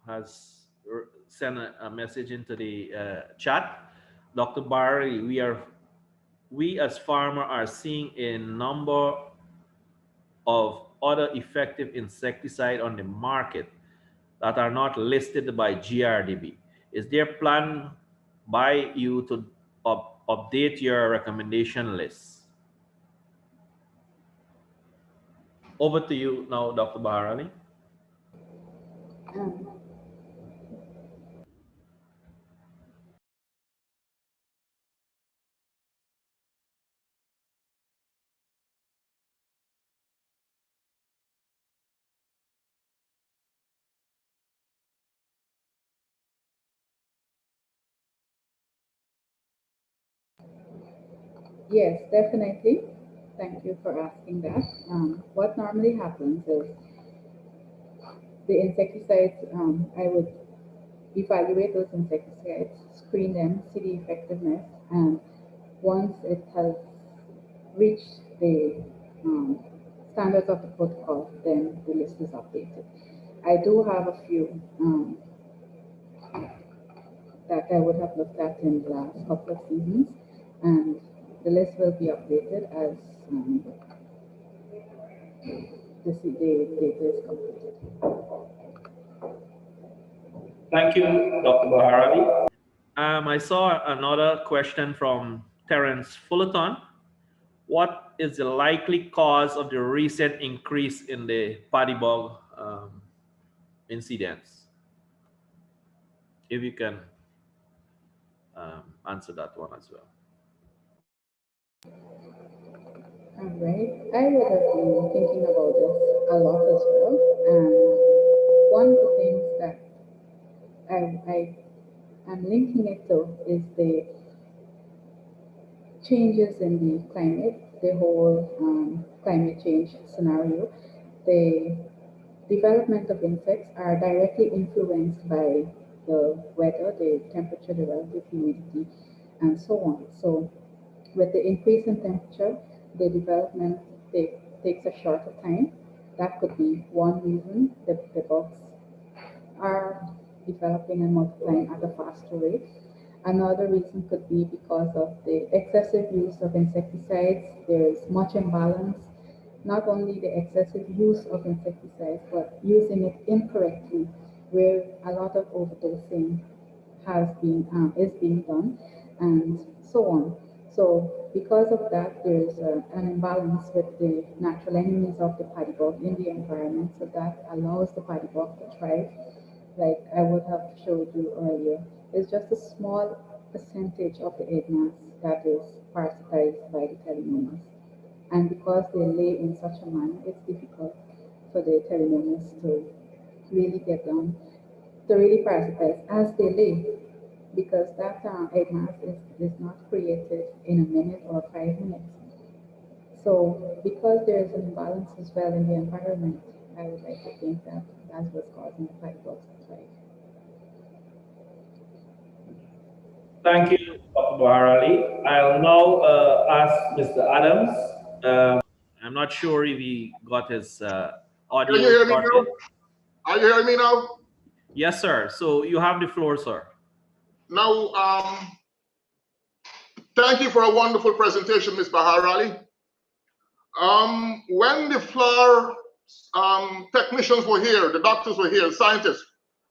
has sent a message into the chat. Dr. Barry, we as farmer are seeing a number of other effective insecticide on the market that are not listed by GRDB. Is there plan by you to update your recommendation list? Over to you now, Dr. Baharali. Um, yes, definitely. Thank you for asking that. What normally happens is the insecticides, I would evaluate those insecticides, screen them, see the effectiveness, and once it has reached the standards of the protocol, then the list is updated. I do have a few that I would have looked at in the last couple of seasons, and the list will be updated as the data is completed. Thank you, Dr. Baharali. I saw another question from Terence Fullerton. What is the likely cause of the recent increase in the paddy bug incidents? If you can answer that one as well. All right, I would have been thinking about this a lot as well, and one of the things that I am linking it to is the changes in the climate, the whole climate change scenario. The development of insects are directly influenced by the weather, the temperature, the relative humidity, and so on. So, with the increase in temperature, the development takes a shorter time. That could be one reason the bugs are developing and multiplying at a faster rate. Another reason could be because of the excessive use of insecticides. There's much imbalance, not only the excessive use of insecticides, but using it incorrectly, where a lot of overdosing is being done, and so on. So because of that, there's an imbalance with the natural enemies of the paddy bug in the environment, so that allows the paddy bug to thrive like I would have showed you earlier, is just a small percentage of the egg mass that is parasitized by the telenomas. And because they lay in such a manner, it's difficult for the telenomas to really get down, to really parasitize as they lay, because that egg mass is not created in a minute or 5 minutes. So because there is an imbalance as well in the environment, I would like to think that that's what's causing the paddy bugs to thrive. Thank you, Dr. Baharali. I'll now ask Mr. Adams. I'm not sure if he got his Can you audio hear me sorted. now? Are you hearing me now? Yes, sir. So you have the floor, sir. Now, thank you for a wonderful presentation, Ms. Baharali. When the flower technicians were here, the doctors were here, scientists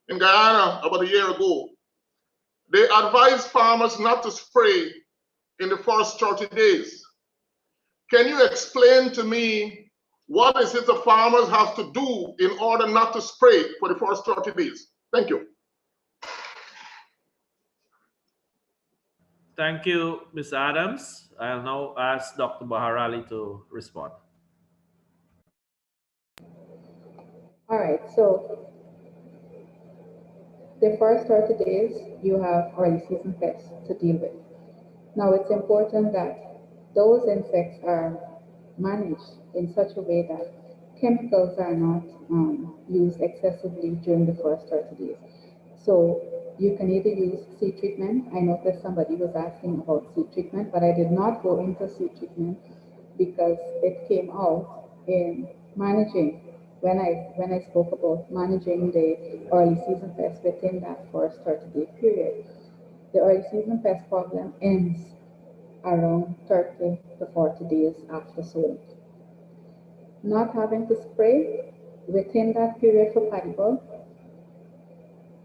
in Guyana about a year ago, they advised farmers not to spray in the first 30 days. Can you explain to me what is it the farmers have to do in order not to spray for the first 30 days? Thank you. Thank you, Ms. Adams. I'll now ask Dr. Baharali to respond. All right, so the first 30 days, you have early season pests to deal with. Now, it's important that those insects are managed in such a way that chemicals are not used excessively during the first 30 days. So you can either use seed treatment. I noticed somebody was asking about seed treatment, but I did not go into seed treatment because it came out in managing when I spoke about managing the early season pest within that first 30-day period. The early season pest problem ends around 30 to 40 days after sowing. Not having to spray within that period for paddy bug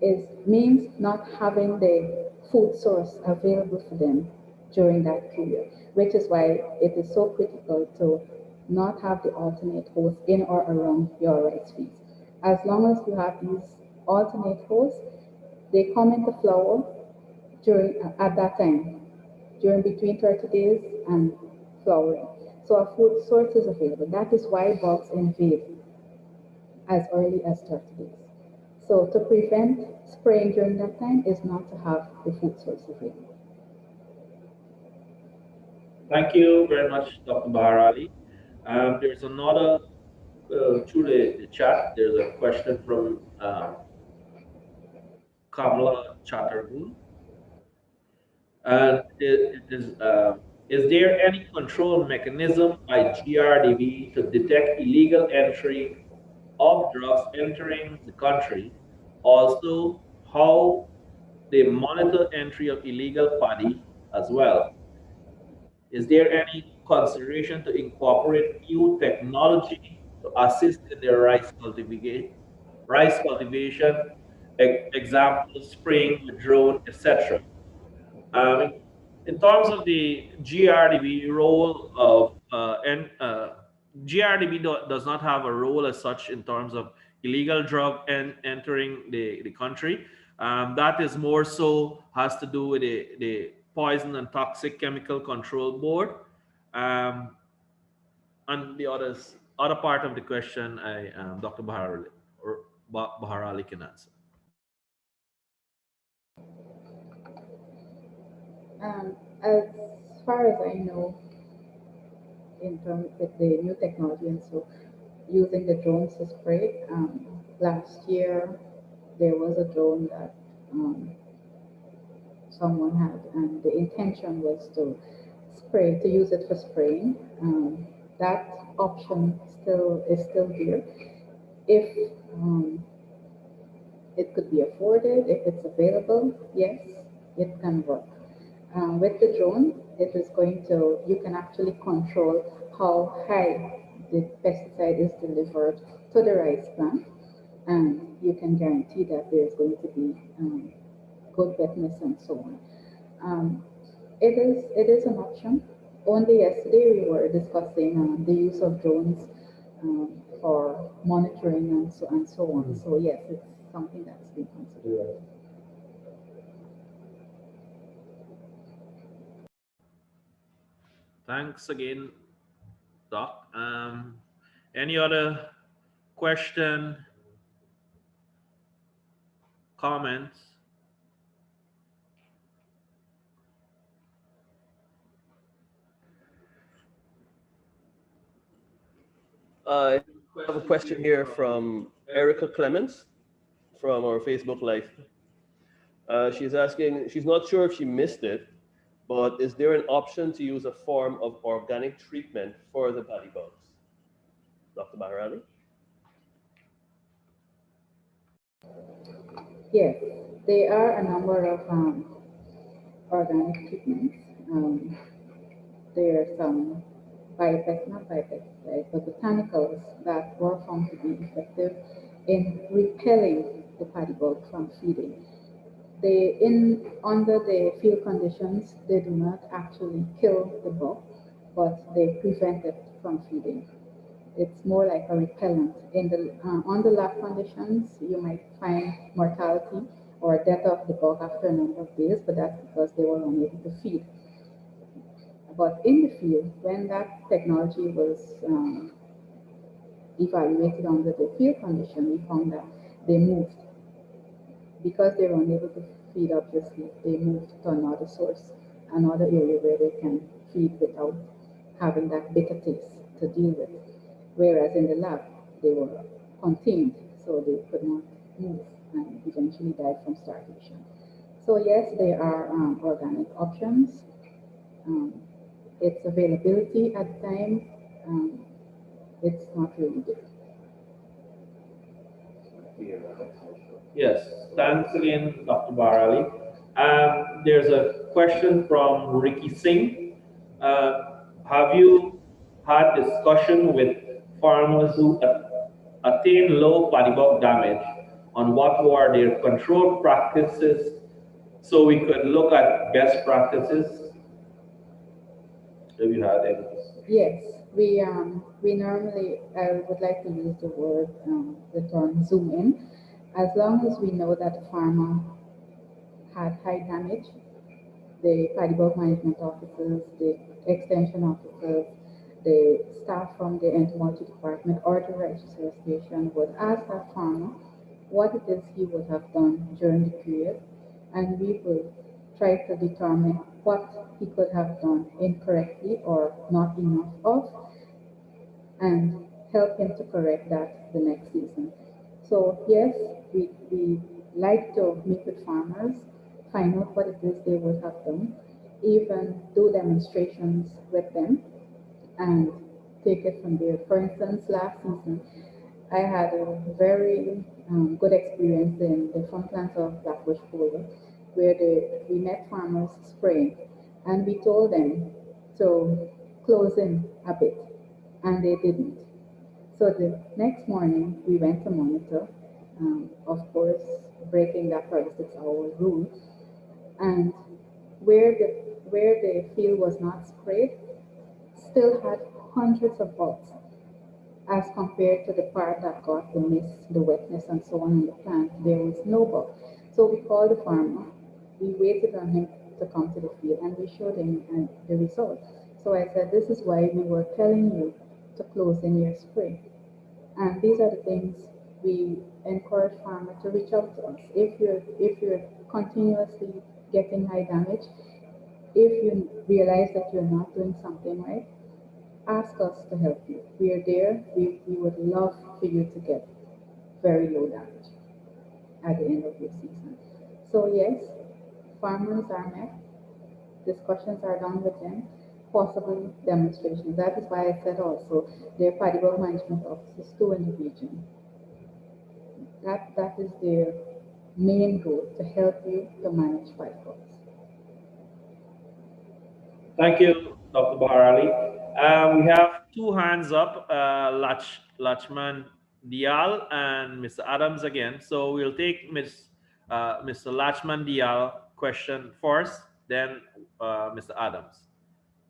is means not having the food source available for them during that period, which is why it is so critical to not have the alternate hosts in or around your rice fields. As long as you have these alternate hosts, they come into flower during at that time, during between 30 days and flowering. So a food source is available. That is why bugs invade as early as 30 days. So to prevent spraying during that time is not to have the food source available. Thank you very much, Dr. Bahar Ali. There's another through the chat. There's a question from Kamala Chatterjee, and is there any control mechanism by GRDB to detect illegal entry of drugs entering the country? Also, how they monitor entry of illegal paddy as well? Is there any consideration to incorporate new technology to assist in the rice cultivation, example, spraying with drone, etc.? In, in terms of the GRDB role of GRDB does not have a role as such in terms of illegal drug entering the country. That is more so has to do with the Poison and Toxic Chemical Control Board. Um, and the other part of the question, Dr. Bahar Ali can answer. As far as I know, in terms with the new technology and so using the drones to spray, last year there was a drone that someone had, and the intention was to use it for spraying. That option still there. If it could be afforded, if it's available, yes, it can work. With the drone, it is going to, you can actually control how high the pesticide is delivered to the rice plant, and you can guarantee that there's going to be good wetness and so on. Um, it is an option. Only yesterday we were discussing the use of drones for monitoring and so on. So yes, it's something that's been considered. Thanks again, Doc. Any other question, comments? I have a question here from Erica Clements from our Facebook Live. She's asking, she's not sure if she missed it, but is there an option to use a form of organic treatment for the paddy bugs? Dr. Baharali? Yes, there are a number of organic treatments. There are some not biopesticides, but botanicals that were found to be effective in repelling the paddy bug from feeding. They, in under the field conditions, they do not actually kill the bug, but they prevent it from feeding. It's more like a repellent. In the on the lab conditions, you might find mortality or death of the bug after a number of days, but that's because they were unable to feed. But in the field, when that technology was evaluated under the field condition, we found that they moved. Because they were unable to feed, obviously, they moved to another source, another area where they can feed without having that bitter taste to deal with. Whereas in the lab, they were contained, so they could not move and eventually died from starvation. So yes, there are organic options. Um, its availability at the time, um, it's not really good. Yes, thanks again, Dr. Barali. There's a question from Ricky Singh. Have you had discussion with farmers who attain low paddy bug damage on what were their control practices so we could look at best practices? Have you had any? Yes, we normally, I would like to use the term zoom in, as long as we know that the farmer had high damage. The paddy bug management officers, the extension officers, the staff from the entomology department or the registrar station would ask that farmer what it is he would have done during the period, and we will try to determine what he could have done incorrectly or not enough of, and help him to correct that the next season. So yes, we like to meet with farmers, find out what it is they would have done, even do demonstrations with them and take it from there. For instance, last season, I had a very good experience in the frontlands of Blackbush Polo, where we met farmers spraying, and we told them to close in a bit, and they didn't. So the next morning, we went to monitor, of course, breaking that 36-hour rule, and where the field was not sprayed, still had hundreds of bugs as compared to the part that got the mist, the wetness, and so on in the plant. There was no bug. So we called the farmer. We waited on him to come to the field, and we showed him the result. So I said, this is why we were telling you to close in your spray. And these are the things we encourage farmers to reach out to us. If you're continuously getting high damage, if you realize that you're not doing something right, ask us to help you. We are there. We would love for you to get very low damage at the end of your season. So yes, farmers are met, discussions are done with them, possible demonstrations. That is why I said also there are paddy bug management officers too in the region. That is their main goal, to help you to manage paddy bugs. Thank you, Dr. Baharali. We have two hands up, Lachman Dial and Mr. Adams again. So we'll take Mr. Lachman Dial question first, then Mr. Adams.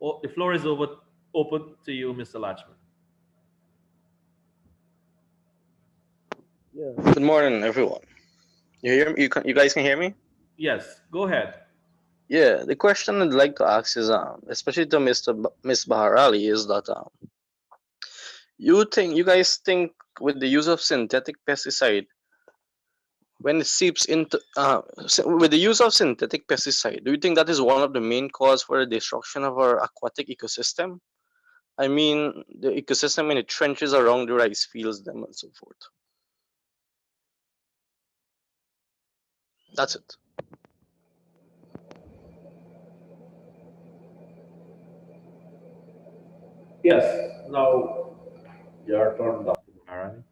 Oh, the floor is open to you, Mr. Lachman. Yeah. Good morning, everyone. You hear me? You guys can hear me? Yes, go ahead. Yeah. The question I'd like to ask is, especially to Miss Bahar Ali, is that you guys think with the use of synthetic pesticide, when it seeps into with the use of synthetic pesticide, do you think that is one of the main cause for the destruction of our aquatic ecosystem? I mean, the ecosystem in the trenches around the rice fields, them and so forth. That's it. Yes, now your turn, Dr. Baharali.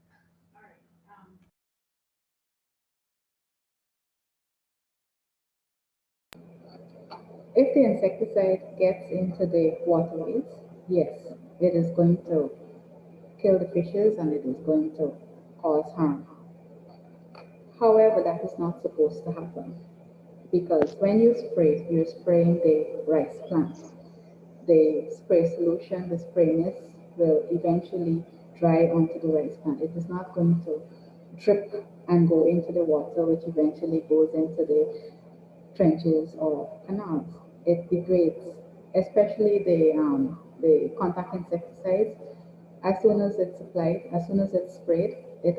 If the insecticide gets into the waterways, yes, it is going to kill the fishes and it is going to cause harm. However, that is not supposed to happen, because when you spray, you're spraying the rice plant. The spray solution, the spray mist, will eventually dry onto the rice plant. It is not going to drip and go into the water, which eventually goes into the trenches or canals. It degrades, especially the contact insecticides. As soon as it's applied, as soon as it's sprayed, it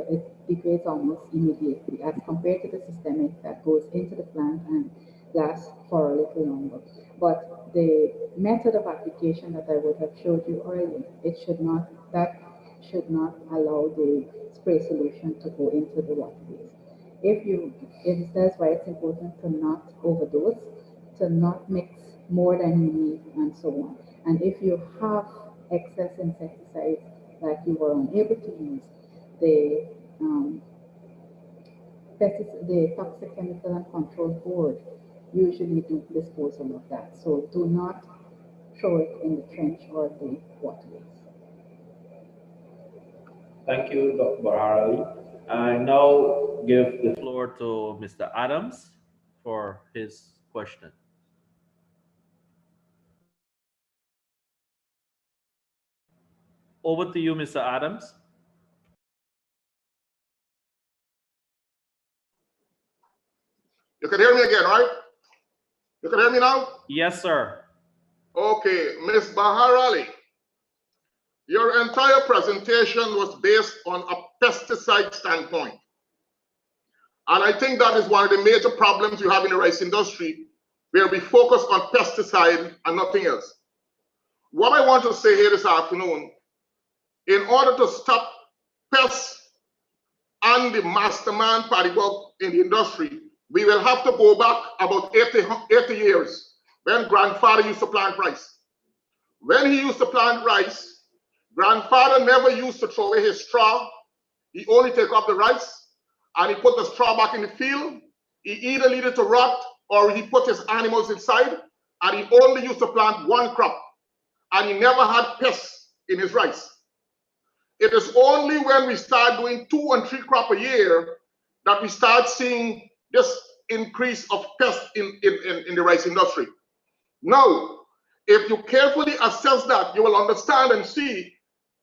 degrades almost immediately as compared to the systemic that goes into the plant and lasts for a little longer. But the method of application that I would have showed you earlier, it should not, that should not allow the spray solution to go into the waterways. If you, that's why it's important to not overdose, to not mix more than you need, and so on. And if you have excess insecticides that you were unable to use, the um, the Toxic Chemical and Control Board usually do disposal of that. So do not throw it in the trench or the waterways. Thank you, Dr. Barali. I now give the floor to Mr. Adams for his question. Over to you, Mr. Adams. You can hear me again, right? You can hear me now? Yes, sir. Okay, Ms. Baharali, your entire presentation was based on a pesticide standpoint. And I think that is one of the major problems you have in the rice industry, where we focus on pesticide and nothing else. What I want to say here this afternoon, in order to stop pests and the mastermind Paddy bug in the industry, we will have to go back about 80 years when grandfather used to plant rice. When he used to plant rice, grandfather never used to throw away his straw. He only take up the rice and he put the straw back in the field. He either leave it to rot or he put his animals inside, and he only used to plant one crop, and he never had pests in his rice. It is only when we start doing 2 and 3 crop a year that we start seeing this increase of pests in the rice industry. Now, if you carefully assess that, you will understand and see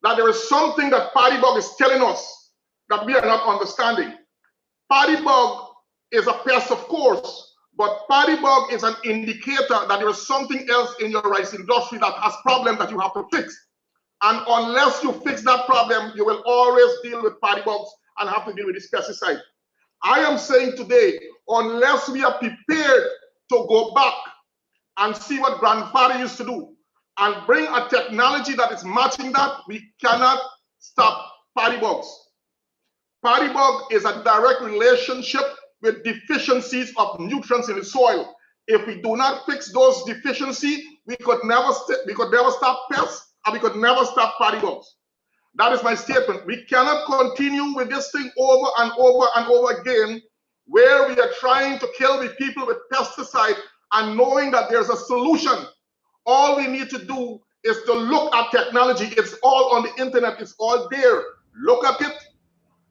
that there is something that Paddy bug is telling us that we are not understanding. Paddy bug is a pest, of course, but paddy bug is an indicator that there is something else in your rice industry that has problems that you have to fix. And unless you fix that problem, you will always deal with paddy bugs and have to deal with this pesticide. I am saying today, unless we are prepared to go back and see what grandfather used to do and bring a technology that is matching that, we cannot stop paddy bugs. Paddy bug is a direct relationship with deficiencies of nutrients in the soil. If we do not fix those deficiencies, we could never stop pests and we could never stop paddy bugs. That is my statement. We cannot continue with this thing over and over and over again, where we are trying to kill the people with pesticide and knowing that there's a solution. All we need to do is to look at technology. It's all on the internet. It's all there. Look at it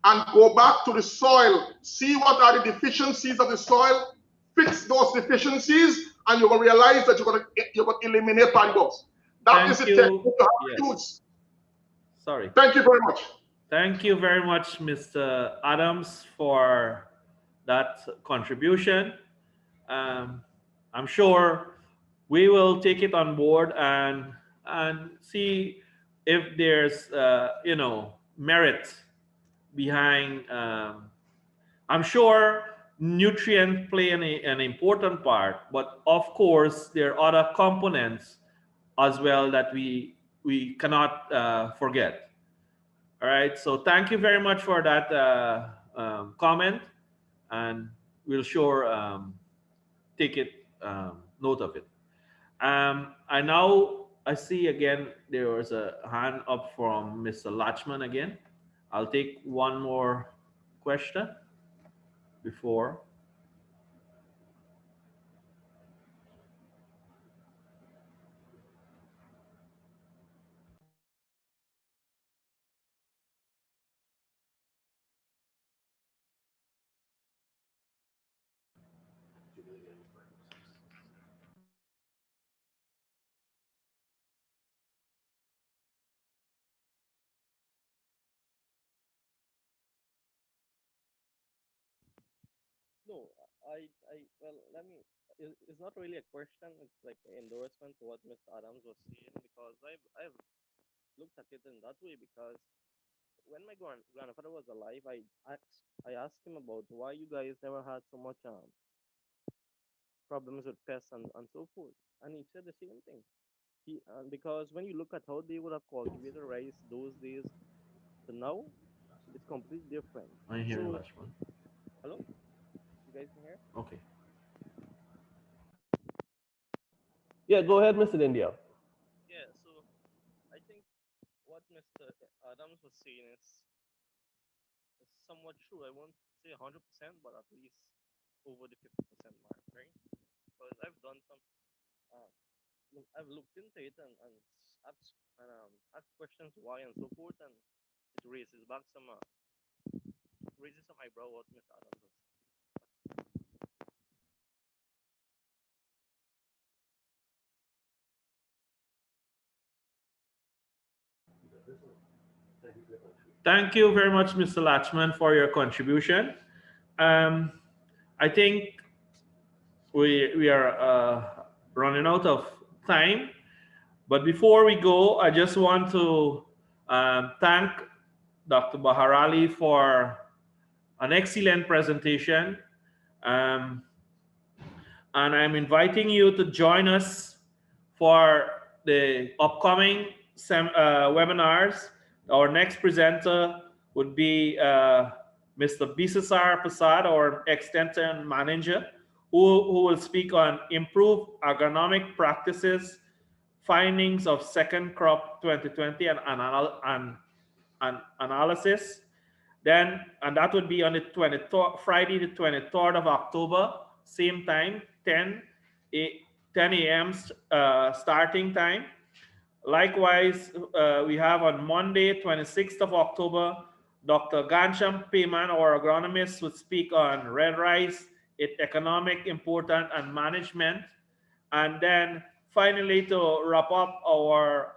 and go back to the soil. See what are the deficiencies of the soil. Fix those deficiencies, and you will realize that you're going to eliminate paddy bugs. That is Thank the technique you. you have to Yes. use. Sorry. Thank you very much. Thank you very much, Mr. Adams, for that contribution. Um, I'm sure we will take it on board and see if there's merit behind. I'm sure nutrient play an important part, but of course there are other components as well that we cannot forget. All right. So thank you very much for that comment, and we'll sure take it note of it. I see again there was a hand up from Mr. Latchman again. I'll take one more question before. No, well, let me. It's not really a question. It's like an endorsement to what Mr. Adams was saying because I've looked at it in that way because when my grandfather was alive, I asked him about why you guys never had so much problems with pests and so forth, and he said the same thing. Because when you look at how they would have cultivated rice those days, So now it's completely different. I'm hearing So Lashman. hello, you guys can hear? Okay. Yeah, go ahead, Mr. India. Yeah, so I think what Mr. Adams was saying is somewhat true. I won't say 100%, but at least over the 50% mark, right? Because I've done some, uh, I've looked into it and asked questions why and so forth, and it raises some eyebrow what Mr. Adams was. Thank you very much, Mr. Latchman, for your contribution. Um, I think we are running out of time. But before we go, I just want to thank Dr. Baharali for an excellent presentation. Um, and I'm inviting you to join us for the upcoming webinars. Our next presenter would be Mr. Bisasar Prasad, our Extension Manager, who will speak on improved agronomic practices, findings of second crop 2020, and analysis. Then, and that would be on the 23rd, Friday, the 23rd of October, same time, 10 a.m. Starting time. Likewise, we have on Monday, 26th of October, Dr. Gansham Payman, our agronomist, would speak on red rice, its economic importance and management. And then finally, to wrap up our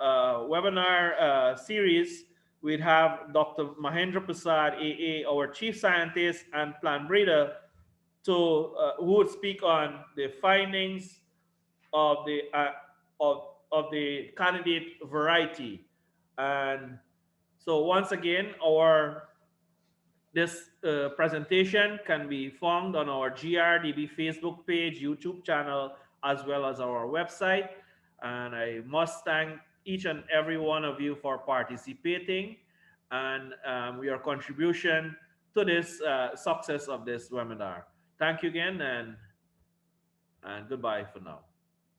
webinar series, we'd have Dr. Mahendra Prasad, AA, our chief scientist and plant breeder, who would speak on the findings of the candidate variety. And so once again, our this presentation can be found on our GRDB Facebook page, YouTube channel, as well as our website. And I must thank each and every one of you for participating and your contribution to this success of this webinar. Thank you again, and goodbye for now.